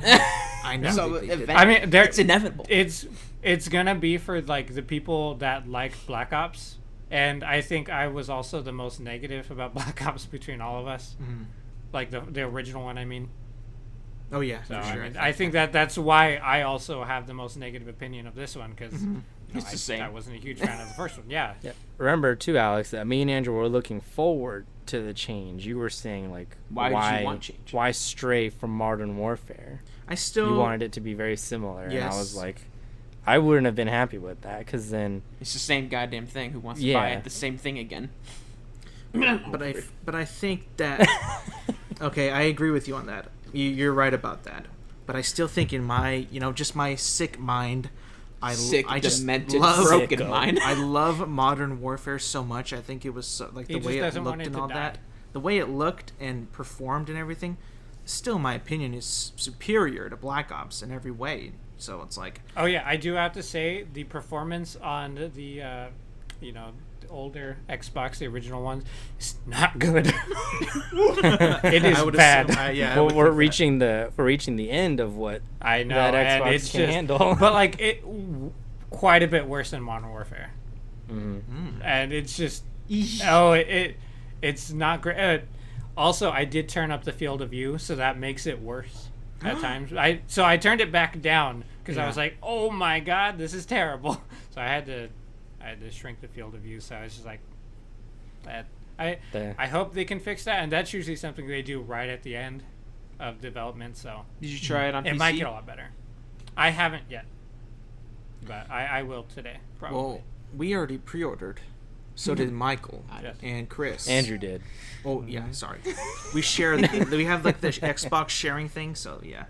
I know. So they did. I mean, it's inevitable. It's gonna be for like the people that like Black Ops, and I think I was also the most negative about Black Ops between all of us, like the original one. I mean, Oh yeah, so for sure. I think that's why I also have the most negative opinion of this one because It's the same. I wasn't a huge fan of the first one. Yeah. Yeah. Remember too, Alex, that me and Andrew were looking forward to the change. You were saying like, Why did you want change? Why stray from Modern Warfare? I still. You wanted it to be very similar, and I was Yes. like, I wouldn't have been happy with that because then It's the same goddamn thing. Who wants to Yeah. buy it? The same thing again. But I think that. Okay, I agree with you on that. You're right about that. But I still think in my, just my sick mind, I just demented, love broken Sicko. mind. I love Modern Warfare so much. I think it was so, like He the just way it doesn't want looked it and to all die. that. The way it looked and performed and everything, still, in my opinion, is superior to Black Ops in every way. So it's like, Oh yeah, I do have to say the performance on the the older Xbox, the original ones, is not good. It is I would bad. assume, yeah, I well, would we're think that. reaching the end of what I know, that and Xbox it's can just, handle. but like quite a bit worse than Modern Warfare, Mhm. and it's just it's not great. Also, I did turn up the field of view, so that makes it worse at times. I turned it back down because I Yeah. was like, oh my god, this is terrible. So I had to shrink the field of view. So I was just like, that. I hope they can fix that, and that's usually something they do right at the end of development. So Did you try it on it PC? might get a lot better. I haven't yet, but I will today probably. Well, we already pre-ordered. So did Michael Yes. and Chris. Andrew did. Oh yeah, sorry. We share. We have like the Xbox sharing thing. So yeah,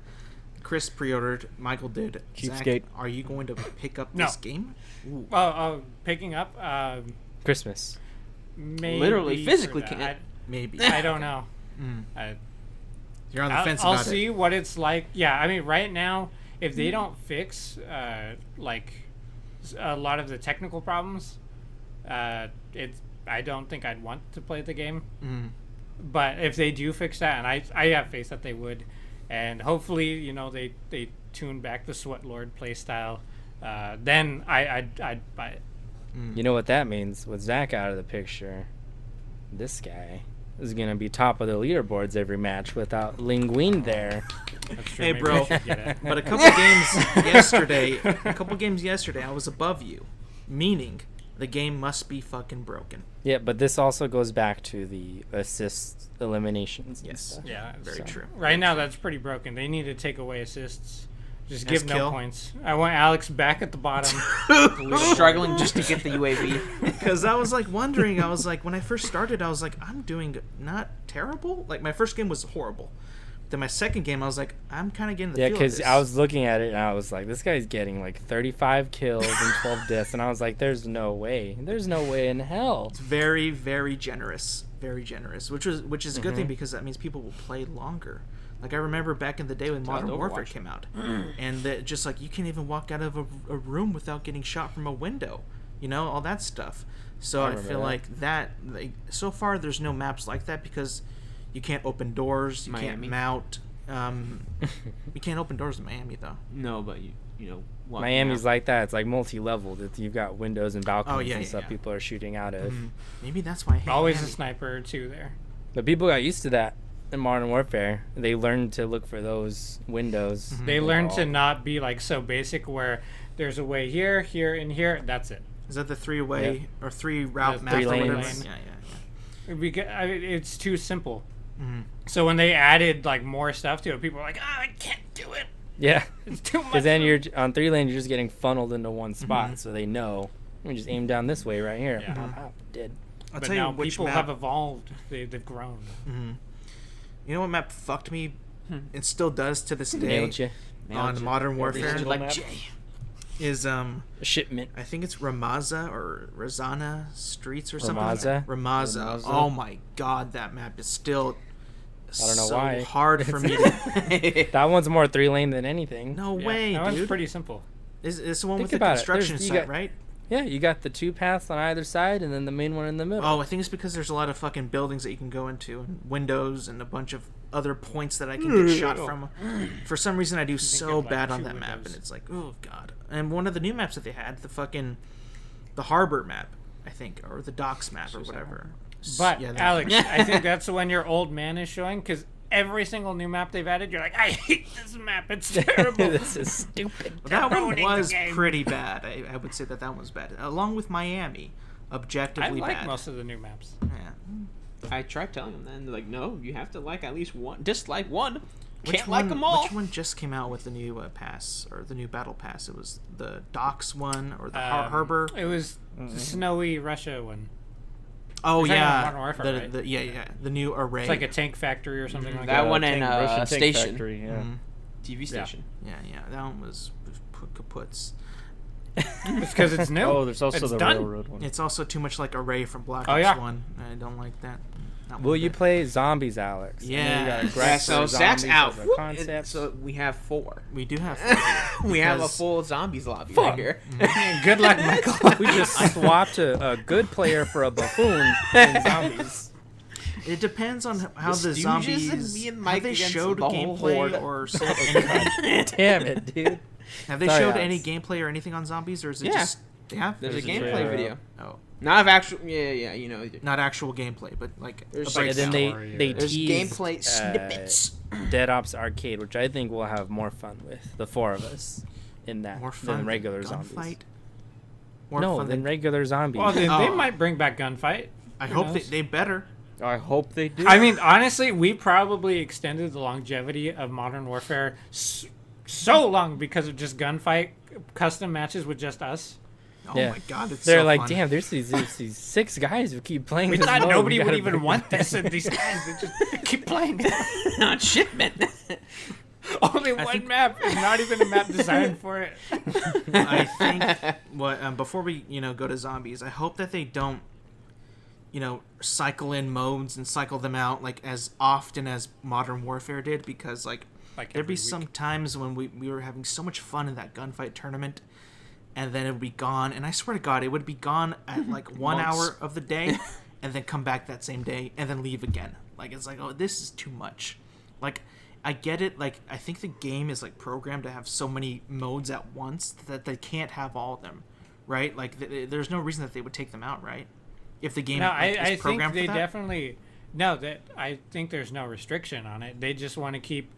Chris pre-ordered. Michael did. Cheapskate. Zach, are you going to pick up No. this game? Ooh. Oh, picking up. Christmas. Maybe Literally, for physically that. can't. Maybe. I don't know. You're on the fence I'll about see it. what it's like. Yeah, I mean, right now, if they don't fix like a lot of the technical problems, I don't think I'd want to play the game. But if they do fix that, and I have faith that they would, and hopefully, they tune back the Sweat Lord playstyle, then I'd buy it. You know what that means? With Zach out of the picture, this guy is gonna be top of the leaderboards every match without Linguine there. That's true. Hey, maybe bro. I should get it. But a couple games yesterday, I was above you, meaning the game must be fucking broken. Yeah, but this also goes back to the assist eliminations. and Yes. stuff. Yeah, Very So- true. right now that's pretty broken. They need to take away assists. Just Nice give no kill. points. I want Alex back at the bottom. Struggling just to get the UAV. Because I was like wondering, I was like, when I first started, I was like, I'm doing not terrible. Like my first game was horrible. Then my second game, I was like, I'm kind of getting the Yeah, feel of because this. I was looking at it and I was like, this guy's getting like 35 kills and 12 deaths, and I was like, there's no way in hell. It's very, very generous, which is a good thing because that means people will play longer. Like I remember back in the day when Modern Overwatch. Warfare came out, and that just like you can't even walk out of a room without getting shot from a window, all that stuff. So I remember feel that. like that. Like, so far, there's no maps like that because you can't open doors, you can't Miami. mount. You can't open doors in Miami though. No, but walking Miami's out. like that. It's like multi-leveled. You've got windows and balconies yeah, and yeah, stuff yeah. people are shooting out of. Maybe that's why I hate Always a Miami. sniper or two there. But people got used to that in Modern Warfare. They learned to look for those windows. They like learn to all- not be like so basic where there's a way here, here, and here. That's it. Is that the three-way or three-route The map three or whatever? lanes. Yeah. Because it's too simple. So when they added like more stuff to it, people were like, "Oh, I can't do it." Yeah, It's too much. because then you're on 3 lane, you're just getting funneled into one spot, so they know. You just aim down this way right here. Yeah. Pop, pop, dead. I'll But tell you now which people map. have evolved. They've grown. You know what map fucked me? It still does to this day Nailed you. on Modern Warfare. single Like map. Jay. Is Shipment. I think it's Ramaza or Razana Streets or something. Ramaza? Ramaza. Ramaza. Oh my god, that map is still I don't know so why. hard for me to. That one's more 3 lane than anything. No Yeah, way, that one's dude. pretty simple. Is the one Think with the about it. construction There's- you site, got- right? Yeah, you got the 2 paths on either side, and then the main one in the middle. Oh, I think it's because there's a lot of fucking buildings that you can go into, and windows, and a bunch of other points that I can get shot from. For some reason, I do so like, bad on 2 that map, windows. and it's like, oh god. And one of the new maps that they had, the harbor map, I think, or the docks map, or whatever. But Yeah, that- Alex, I think that's when your old man is showing, because every single new map they've added, you're like, I hate this map. It's terrible. This is stupid. that one ruining the was game. pretty bad. I would say that one was bad, along with Miami, I objectively like bad. most of the new maps. Yeah. I tried telling them that, and they're like, no, you have to like at least one. Dislike one. Which Can't like one- them all. Which one just came out with the new pass or the new battle pass? It was the docks one or the harbor. It was the snowy Russia one. Oh You're talking about yeah, Modern Warfare, right? yeah, the new array. It's like a tank factory or something like That that. one and Russian tank station. factory, yeah. Mhm. TV station. Yeah, that one was kaputs. It's because it's new. Oh, there's also It's the done. railroad one. It's also too much like array from Black Oh, Ops yeah. 1. I don't like that. Not Will one you bit. play zombies, Alex? I know Yeah. you got a Yeah, gripe Yeah, so for Zach's zombies out. as a Whoop. concept. So we have 4. We do have. We have a Because- full zombies lobby right here. Good luck, Michael. We just swapped a good player for a buffoon in zombies. It depends on how The the Stooges zombies. and me and have Mike they against showed the whole gameplay horde. or said anything? Damn it, dude. Have they Sorry, showed Alex. any gameplay or anything on zombies, or is it Yeah. just they have? There's a There's a gameplay trailer. video. Oh, Not of actual. Yeah, you know. not actual gameplay, but like There's a like- And then breakdown. they There's teased gameplay snippets. Dead Ops Arcade, which I think we'll have more fun with, the 4 of us, in that more fun than regular than zombies. gunfight. More No, fun than regular zombies. Well, they Oh. might bring back gunfight. I Who hope knows? they better. I hope they do. I mean, honestly, we probably extended the longevity of Modern Warfare so long because of just gunfight custom matches with just us. Oh Yeah. my god, it's They're so like, fun. damn, there's these 6 guys who keep playing We this thought mode. nobody would gotta even bring want them this, and back." these guys they just keep playing it. Not shipment. Only one think- map is not even a map designed for it. I think what before we go to zombies, I hope that they don't cycle in modes and cycle them out like as often as Modern Warfare did, because like Like there'd be every some week. times when we were having so much fun in that gunfight tournament, and then it would be gone, and I swear to God, it would be gone at like 1 Months. hour of the day, and then come back that same day, and then leave again. Like it's like, oh, this is too much. Like I get it. Like I think the game is like programmed to have so many modes at once that they can't have all of them, right? Like there's no reason that they would take them out, right? If the game No, like, is I think programmed they for that. definitely that I think there's no restriction on it. They just want to keep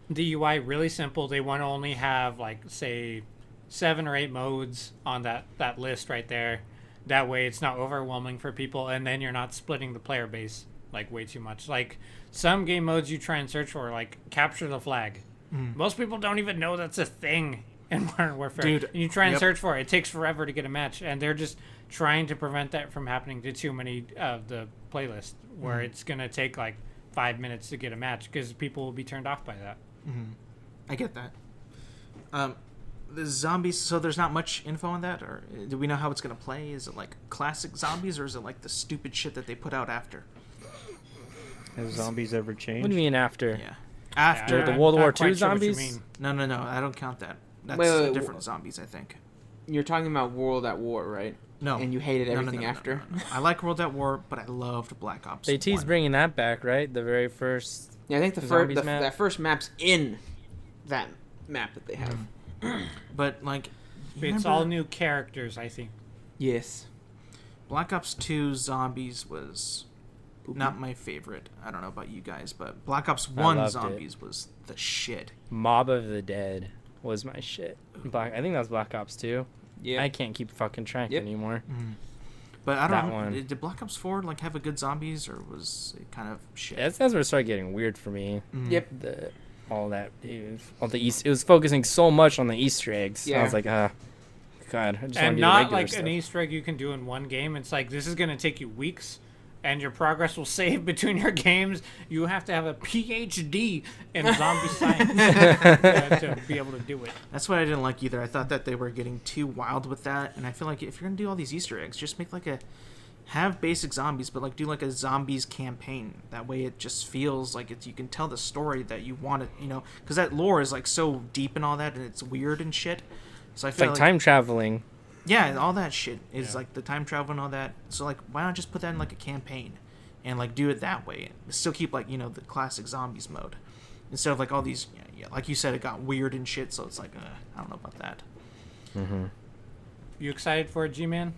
the UI really simple. They want to only have like say 7 or 8 modes on that list right there. That way it's not overwhelming for people, and then you're not splitting the player base like way too much. Like some game modes you try and search for, like capture the flag. Most people don't even know that's a thing in Modern Warfare. Dude, And you try and yep. search for it. It takes forever to get a match, and they're just trying to prevent that from happening to too many of the playlist, where it's gonna take like 5 minutes to get a match because people will be turned off by that. I get that. The zombies. So there's not much info on that, or do we know how it's gonna play? Is it like classic zombies, or is it like the stupid shit that they put out after? Have zombies ever changed? What do you mean after? Yeah, after. The World War Not quite II sure what you zombies? mean. No, I don't count that. That's Wait, different zombies, I think. You're talking about World at War, right? No. And you hated No, no, everything no, no, after? no. I like World at War, but I loved Black Ops. They teased 1. bringing that back, right? The very first. Yeah, I think Zombies map? that first map's in that map that they have. But like, It's remember all new characters, I think. Yes. Black Ops 2 Zombies was not my favorite. I don't know about you guys, but Black Ops 1 loved it. Zombies was the shit. Mob of the Dead was my shit. I think that was Black Ops 2. Yeah. I can't keep fucking track Yep. anymore. But I That don't know. one. Did Black Ops 4 like have a good zombies, or was it kind of shit? That's where it started getting weird for me. Mm. Yep. The all that. It was focusing so much on the Easter eggs. Yeah. I was like, God, I just want to And do the not regular like stuff. an Easter egg you can do in one game. It's like this is going to take you weeks, and your progress will save between your games. You have to have a PhD in zombie science to be able to do it. That's what I didn't like either. I thought that they were getting too wild with that, and I feel like if you're gonna do all these Easter eggs, just make like have basic zombies, but like do like a zombies campaign. That way, it just feels like you can tell the story that you want it. Because that lore is like so deep and all that, and it's weird and shit. So I It's feel like time traveling. yeah, and all that shit is like the time travel and all that. So like, why not just put that in like a campaign, and like do it that way? Still keep like the classic zombies mode, instead of like all these. Yeah, like you said, it got weird and shit. So it's like, I don't know about that. Mm-hmm. You excited for it, G-Man?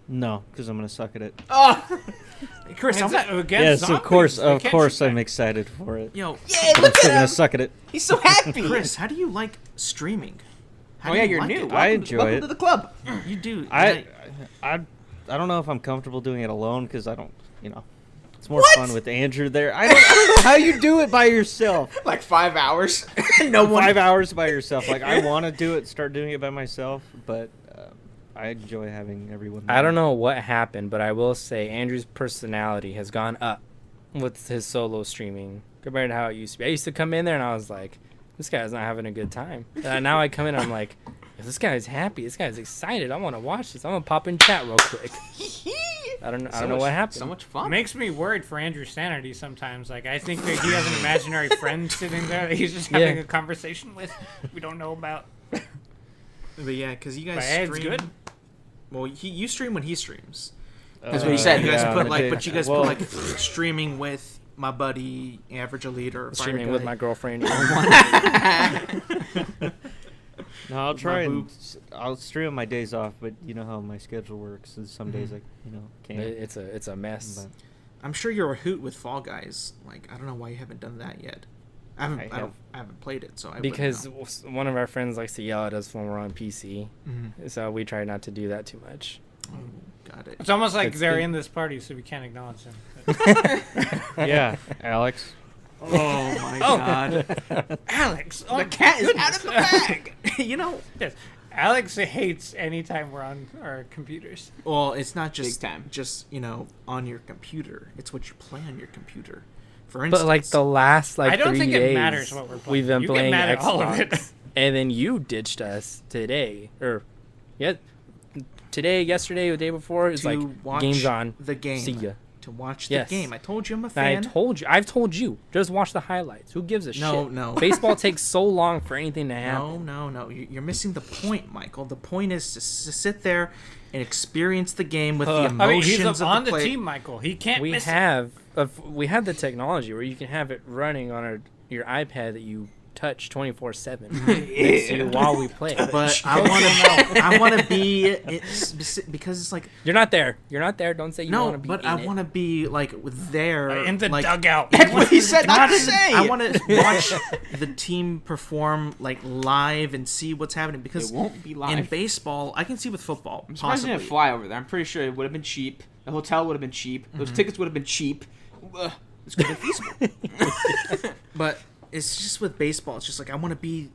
No, because I'm gonna suck at it. Oh, Hey, Chris, Is I'm that against Yes, zombies? of course, They of can't course, shoot I'm back. excited for it. yo, yeah, I'm look still at gonna him. suck at it. He's so happy. Chris, how do you like streaming? How Oh do yeah, you you're like new. it? I Welcome- enjoy welcome it. to the club. You do. I don't know if I'm comfortable doing it alone because I don't, it's more What? fun with Andrew there. I don't know how you do it by yourself. Like 5 hours. No one. 5 hours by yourself. Like I want to do it, start doing it by myself, but I enjoy having everyone. I don't know what happened, but I will say Andrew's personality has gone up with his solo streaming compared to how it used to be. I used to come in there and I was like, this guy's not having a good time. Now I come in and I'm like, this guy's happy. This guy's excited. I want to watch this. I'm going to pop in chat real quick. I don't know what happened. So much fun. Makes me worried for Andrew's sanity sometimes. Like I think that he has an imaginary friend sitting there that he's just having Yeah. a conversation with we don't know about. But yeah, because you guys But hey, it's stream. good. Well, you stream when he streams. That's what he said. You guys yeah, put on the like, day- but you guys well, put like streaming with my buddy Average Elite or Streaming Fire with Guy. my girlfriend. No, I'll try and boob. I'll stream on my days off, but you know how my schedule works. And some days I can't. It's a mess. But I'm sure you're a hoot with Fall Guys. Like I don't know why you haven't done that yet. I haven't played it, so I wouldn't Because know. one of our friends likes to yell at us when we're on PC, Mhm. so we try not to do that too much. Oh, got it. It's almost like It's they're good. in this party, so we can't acknowledge them. yeah, Alex. Oh my god. Alex, The cat is out of the bag. Yes. Alex hates anytime we're on our computers. Well, it's not just Big time. just on your computer. It's what you play on your computer. For instance, But like the last I don't 3 think days, it matters what we're playing. we've been You get playing mad at Xbox, all of it. and then you ditched us today, or yesterday, the day before. It's to like watch games on. the game. See ya. To watch the Yes. game. I told you I'm a And I fan. I've told you, just watch the highlights. Who gives a No, shit? no. Baseball takes so long for anything to happen. No. You're missing the point, Michael. The point is to sit there and experience the game with the I mean, emotions he's of on the play. team, Michael. He can't We miss it. have the technology where you can have it running on your iPad that you touch 24/7 next to you while we play. But I want to be because it's like You're not there. Don't say you no, want to be. but I want to be like there In the like, dugout. That's what he said not to say. I want to watch the team perform like live and see what's happening because It won't be live. in baseball. I can see with football. I'm surprised they Possibly. didn't fly over there. I'm pretty sure it would have been cheap. The hotel would have been cheap. Those tickets would have been cheap. It's going to be feasible. But it's just with baseball. It's just like I want to be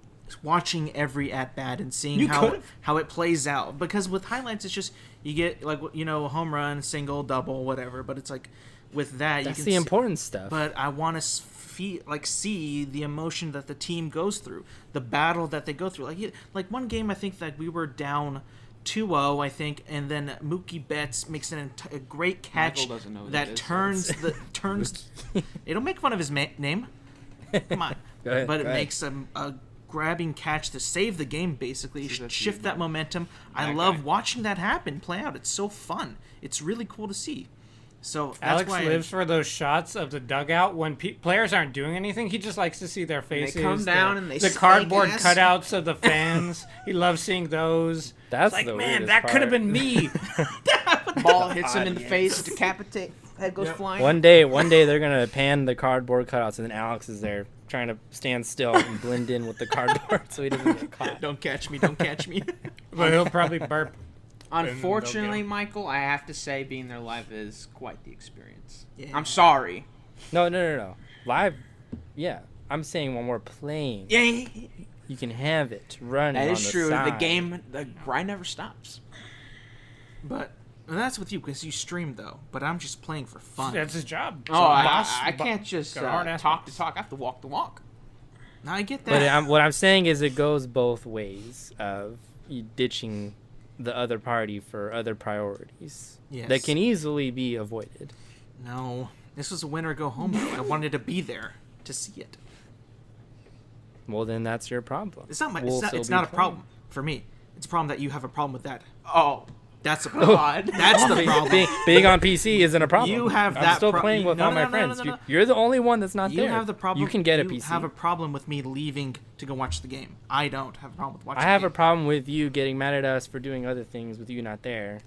watching every at bat and seeing You how could've. how it plays out. Because with highlights, it's just you get like a home run, single, double, whatever. But it's like with that That's you can the see, important stuff. But I want to see the emotion that the team goes through, the battle that they go through. Like one game, I think that we were down 2-0, I think, and then Mookie Betts makes a great catch Michael doesn't know who that that is, so turns. They don't make fun of his name. Come on, Go ahead, but it go ahead. makes a grabbing catch to save the game, basically See, that's shift you, that man. momentum. I That love guy. watching that happen, play out. It's so fun. It's really cool to see. So that's Alex why lives for those shots of the dugout when players aren't doing anything. He just likes to see their they faces. come down and they the stank cardboard ass. cutouts of the fans. He loves seeing those. That's It's like, the man, weirdest that could have part. been me. Ball hits him in the face, decapitate, head goes flying. One day they're gonna pan the cardboard cutouts, and then Alex is there trying to stand still and blend in with the cardboard so he doesn't get caught. don't catch me, don't catch me. But he'll probably burp. Unfortunately, they'll get Michael, I have to say being there live is quite the experience. Yeah. I'm sorry. No. Live, yeah. I'm saying when we're playing, Yeah. you can have it running. That on is the true. Side. The grind never stops. But that's with you because you stream though. But I'm just playing for fun. That's his job. Oh, I can't just got hard talk to aspects. talk. I have to walk the walk. Now I get But that. what I'm saying is, it goes both ways of you ditching the other party for other priorities Yes. that can easily be avoided. No, this was a winner go home. I wanted to be there to see it. Well, then that's your problem. It's not my. We'll it's still not be a playing. problem for me. It's a problem that you have a problem with that. Oh, That's a problem. God. That's the problem. Being on PC isn't a problem. You have I'm that still pro- playing with no, all no, my no, no, friends. no, no, no. You're the only one that's not You there. have the problem. You can get a you PC. have a problem with me leaving to go watch the game. I don't have a problem with watching. I have the a game. problem with you getting mad at us for doing other things with you not there.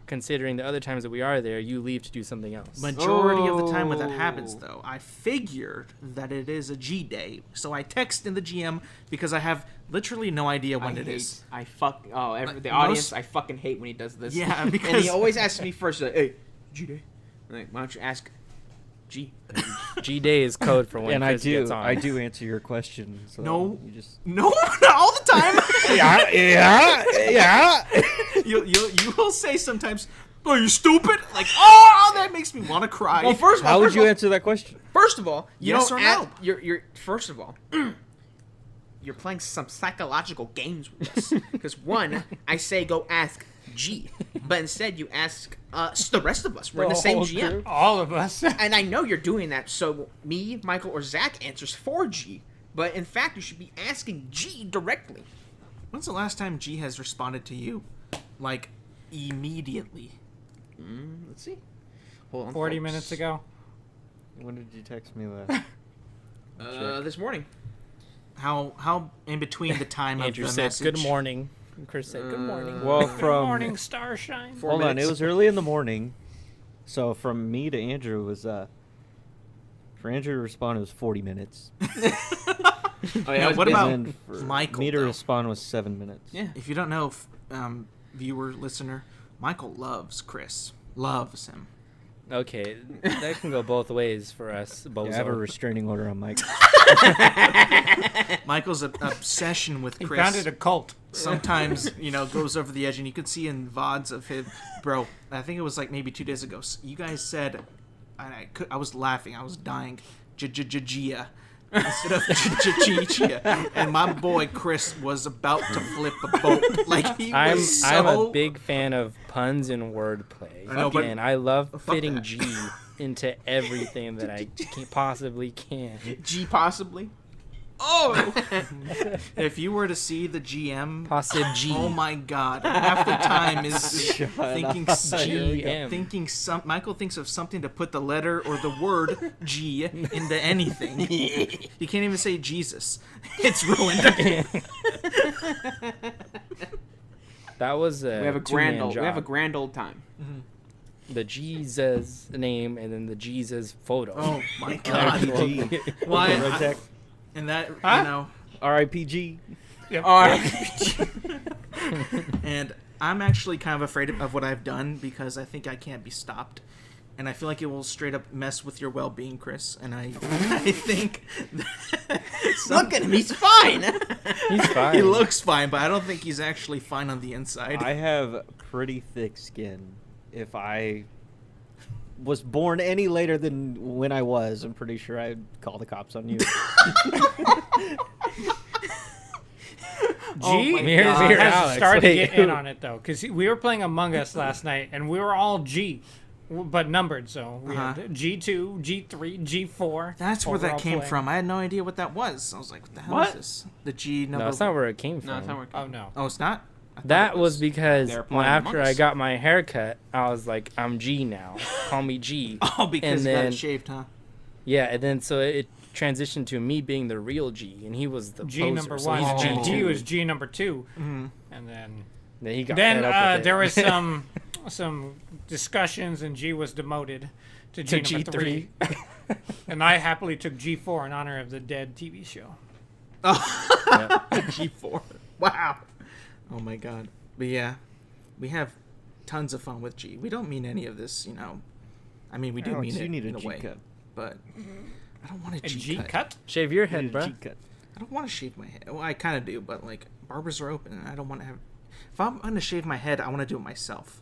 Considering the other times that we are there, you leave to do something else. Majority of the time when that Oh. happens, though, I figured that it is a G day, so I text in the GM because I have literally no idea when it is. I fuck. Oh, Like, the audience. most- I fucking hate when he does this. Yeah, and because- he always asks me first, like, "Hey, G Day." Like, why don't you ask G? G Day is code for when And Chris gets on. I do answer your question. So No. you just No, not all the time. yeah. you will say sometimes, "Are you stupid?" Like, oh, that makes me want to cry. Well, first of all, How would you answer that question? First of all, you Yes don't or no? You're first of all, you're playing some psychological games with us. Because one, I say go ask G, but instead you ask the rest of us. We're in the same whole GM, group? All of us. and I know you're doing that. So me, Michael, or Zach answers for G, but in fact you should be asking G directly. When's the last time G has responded to you, like immediately? Let's see. Hold on, 40 folks. minutes ago. When did you text me that? This morning. How in between the time of Andrew the said, message? "Good morning." And Chris said, "Good morning." Well, Good from morning, starshine. 4 hold on, it minutes. was early in the morning. So from me to Andrew was for Andrew to respond it was 40 minutes. Oh, yeah, Now, I was what busy. about And then for Michael, me to though? respond was 7 minutes. Yeah. If you don't know, viewer, listener, Michael loves Chris. Loves him. Okay, that can go both ways for us, bozo. I have a restraining order on Mike. Michael's obsession with He Chris founded a cult. sometimes, goes over the edge, and you could see in VODs of him, bro. I think it was like maybe 2 days ago. You guys said, I was laughing, I was dying, Gia instead of Gia, and my boy Chris was about to flip a boat. Like he I'm was I'm so. a big fan of puns and wordplay, I know, but- and I love fuck fitting that. G into everything that I possibly can. G possibly. Oh! If you were to see the GM, Posib G. oh my God! Half the time is Shut thinking up. GM. thinking some. Michael thinks of something to put the letter or the word G into anything. You can't even say Jesus. It's ruined. That was We have a two-man grand job. old time. The Jesus name and then the Jesus photo. Oh my God! RPG. Why? Red Tech. And that Huh? RIPG. And I'm actually kind of afraid of what I've done because I think I can't be stopped. And I feel like it will straight up mess with your well-being, Chris. And I think Look at him, he's fine. He's fine. he looks fine, but I don't think he's actually fine on the inside. I have pretty thick skin. If I was born any later than when I was, I'm pretty sure I'd call the cops on you. G my Here's God. here, has Alex. started to Wait, get in on it though, because we were playing Among Us last night, and we were all G, but numbered. So we Uh-huh. had G2, G3, G4. That's where that overall came play. from. I had no idea what that was. I was like, what the hell What? is this? The G number. No, that's not where it came from. No, it's not working. Oh no. Oh, it's not? I thought That it was because They're well, playing after Among I Us. got my haircut, I was like, I'm G now. Call me G. Oh, because and you got then- it shaved, huh? Yeah, and then so it transitioned to me being the real G, and he was the G poser, number so one. he's And G2. G was G number 2, Mm-hmm. and then Then he got fed up with it. there was some discussions, and G was demoted to G To number 3. And I happily took G4 in honor of the dead TV show. G4. Wow. Oh my God. But yeah, we have tons of fun with G. We don't mean any of this, I mean, we do Alex, mean you it need a in a G way, cup. but I don't want a A G G cut. cut? Shave your Need head, a bro. G cut. I don't want to shave my head. Well, I kind of do, but like barbers are open, and I don't want to have. If I'm gonna shave my head, I want to do it myself.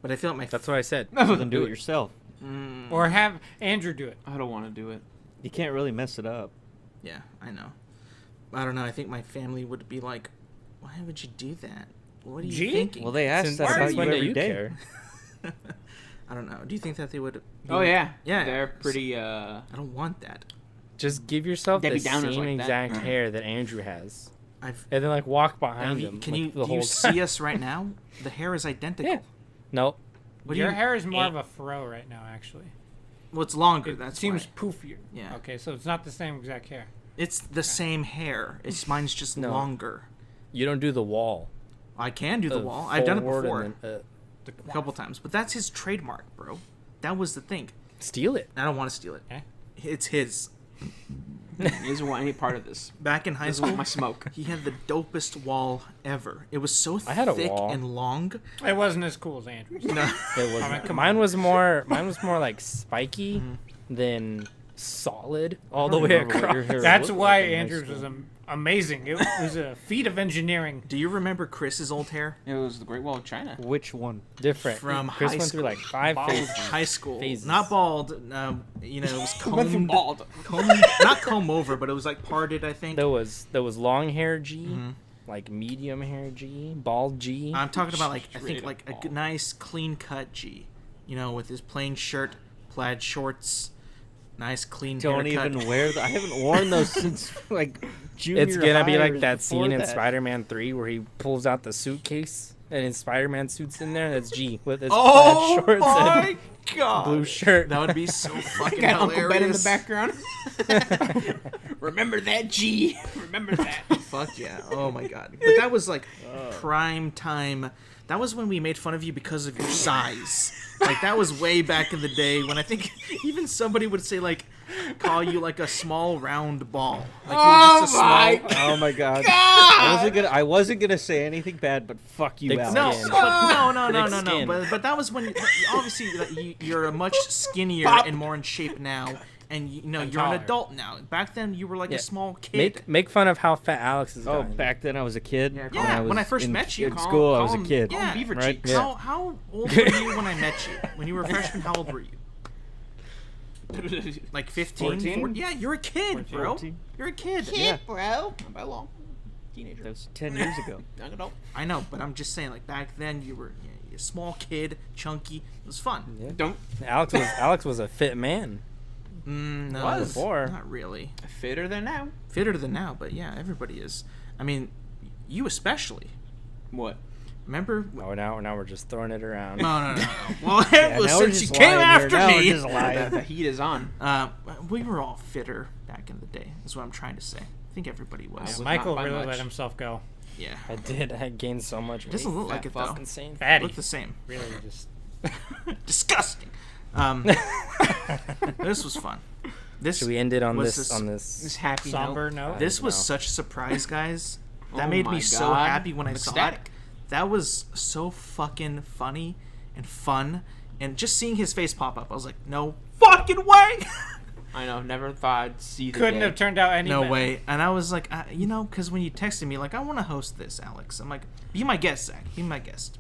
But I feel like my. That's what I said. So then do it yourself. Or have Andrew do it. I don't want to do it. You can't really mess it up. Yeah, I know. I don't know. I think my family would be like, "Why would you do that? What are you G? thinking?" Well, they ask Since that about you when do every you day. care? I don't know. Do you think that they would? Be Oh yeah, Yeah. They're pretty. I don't want that. Just give yourself Debbie the Downers same like that. exact hair that Andrew has, I've. and then like walk behind Can him. you? like, the Do you whole see time. us right now? The hair is identical. Yeah. Nope. What do Your you- hair is more of a fro right now, actually. Well, it's longer. It That's seems why. poofier. Yeah. Okay, so it's not the same exact hair. It's the same hair. It's mine's just No. longer. You don't do the wall. I can do the wall. I've done it forward before and then, a couple times, but that's his trademark, bro. That was the thing. steal it. I don't want to steal it. Eh? It's his. He doesn't want any part of this. Back in high Doesn't want school, my smoke. he had the dopest wall ever. It was so I had a thick wall. and long. It wasn't as cool as Andrew's. No. It was. I mean, come mine was more. Mine was more like spiky than solid all the don't way remember what across. your hair That's looked why like in high Andrew's was school. amazing. It was a feat of engineering. Do you remember Chris's old hair It was the Great Wall of China. Which one? Different. From Chris high went through school. like 5 Bald. phases. high school? Phases. Not bald. You know, it was Went from combed. bald. Combed, not comb over, but it was like parted. I think. There was long hair G, Mhm. like medium hair G, bald G. I'm talking about like I Straight think up like a bald. nice clean cut G, you know, with his plain shirt, plaid shorts, nice clean Don't haircut. even wear I haven't worn those since like junior It's gonna be high like or that before scene in that. Spider-Man 3 where he pulls out the suitcase and his Spider-Man suit's in there. That's G with his Oh plaid shorts my and god! blue shirt. That would be so fucking Got Uncle Ben in the hilarious. background. Remember that, G. Remember that. Fuck yeah! Oh my god! But that was like prime time. That was when we made fun of you because of your size. Like that was way back in the day when I think even somebody would say like, call you like a small round ball. Like you were just a small. Oh my god. I wasn't gonna say anything bad, but fuck you, Thick Alex. No, skin. no. Thick skin. But that was when obviously like, you're a much skinnier and more in shape now, and you know And you're an taller. adult now. Back then you were like Yeah. a small kid. Make fun of how fat Alex is. Oh, gotten. back then I was a kid. Yeah, Yeah, when I was first in, met you, in call- school, I call was a him- kid. call him Yeah. Beaver Right? Cheeks. Yeah. How old were you when I met you? When you were a freshman, how old were you? Like 15? 14? 14? Yeah, you're a kid, bro. 14. You're a kid. Yeah. bro. Not by long. Teenager. That was 10 years ago. Young adult. I know, but I'm just saying, like back then you were a small kid, chunky. It was fun. Yeah. Don't Alex was a fit man. No, Was. Before. not really. fitter than now. Fitter than now, but yeah, everybody is. I mean, you especially. What? Remember? Oh, now we're just throwing it around. No. Well, Yeah, well now we're since you just came lying here. after Now we're me, just lying. The heat is on. we were all fitter back in the day. Is what I'm trying to say. I think everybody was. was Michael not by really much. let himself go. Yeah. I did. I gained so much weight. Doesn't look like it fuck. though. It's insane. Fatty. Look the same. Really just. Disgusting. This was fun. This Should we end it on was this? this- On This this? happy Somber note. note. This was No. such a surprise, guys. That Oh made my me so God. happy when I saw it. Ecstatic. That was so fucking funny and fun. And just seeing his face pop up, I was like, no fucking way! I know. Never thought I'd see the Couldn't day. have turned out any No better. way. And I was like, you know, because when you texted me, like, I want to host this, Alex. I'm like, be my guest, Zach. Be my guest.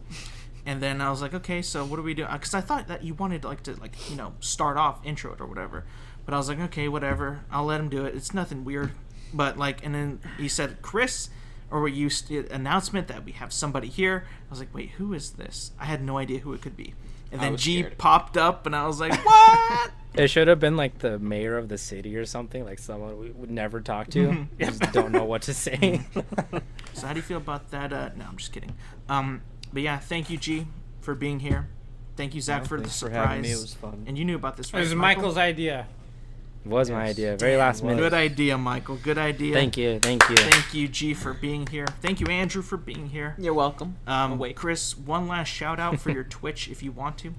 And then I was like, okay, so what are we doing? Because I thought that you wanted to start off, intro it or whatever. But I was like, okay, whatever. I'll let him do it. It's nothing weird. But like, and then he said, Chris, or you announcement that we have somebody here. I was like, wait, who is this? I had no idea who it could be. And I then was G scared. popped up, and I was like, what? It should have been like the mayor of the city or something, like someone we would never talk to. Mhm. We just don't know what to say. So how do you feel about that? No, I'm just kidding. But yeah, thank you, G, for being here. Thank you, Zach, No, for the thanks for surprise. having me. It was fun. And you knew about this, It right? was Michael? Michael's idea. It was my Yes. idea. Very last minute. Good idea, Michael. Good idea. Thank you. Thank you, G, for being here. Thank you, Andrew, for being here. You're welcome. Wait. Chris, one last shout out for your Twitch if you want to.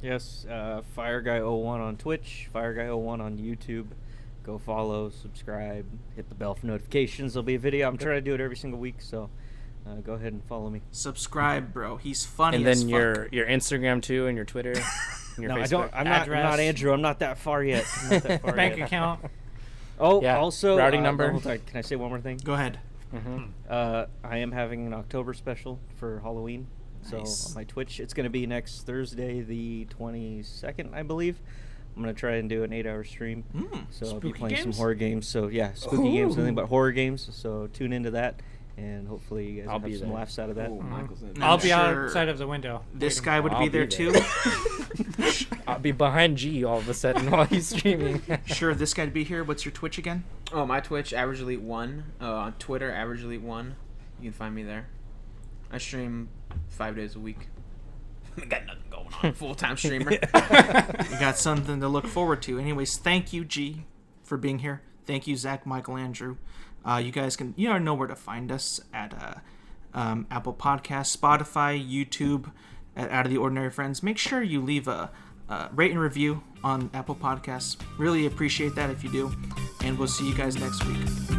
Yes, FireGuy01 on Twitch, FireGuy01 on YouTube. Go follow, subscribe, hit the bell for notifications. There'll be a video. I'm trying to do it every single week, so go ahead and follow me. Subscribe, bro. He's funny And as then fuck. your Instagram too and your Twitter. your No, Facebook I don't. I'm not address. Andrew. I'm not that far yet. I'm not that far Bank yet. account. Oh, Yeah, also routing number. hold on, can I say one more thing? Go ahead. I am having an October special for Halloween. So Nice. on my Twitch, it's going to be next Thursday, the 22nd, I believe. I'm going to try and do an 8-hour stream. So I'll be Spooky playing some games? horror games. So yeah, spooky games, nothing but horror games. So tune into that, and hopefully you guys I'll will be have some there. laughs out of that. Oh, Michael's in. I'll I'm be sure outside of the window. This waiting. guy would I'll be be there there. too. I'll be behind G all of a sudden while he's streaming. Sure, this guy'd be here. What's your Twitch again? Oh, my Twitch, Average Elite 1. On Twitter, Average Elite 1. You can find me there. I stream 5 days a week. I got nothing going on. Full-time streamer. You got something to look forward to. Anyways, thank you, G, for being here. Thank you, Zach, Michael, Andrew. You guys can, know where to find us at Apple Podcasts, Spotify, YouTube, at Out of the Ordinary Friends. Make sure you leave a rate and review on Apple Podcasts. Really appreciate that if you do. And we'll see you guys next week.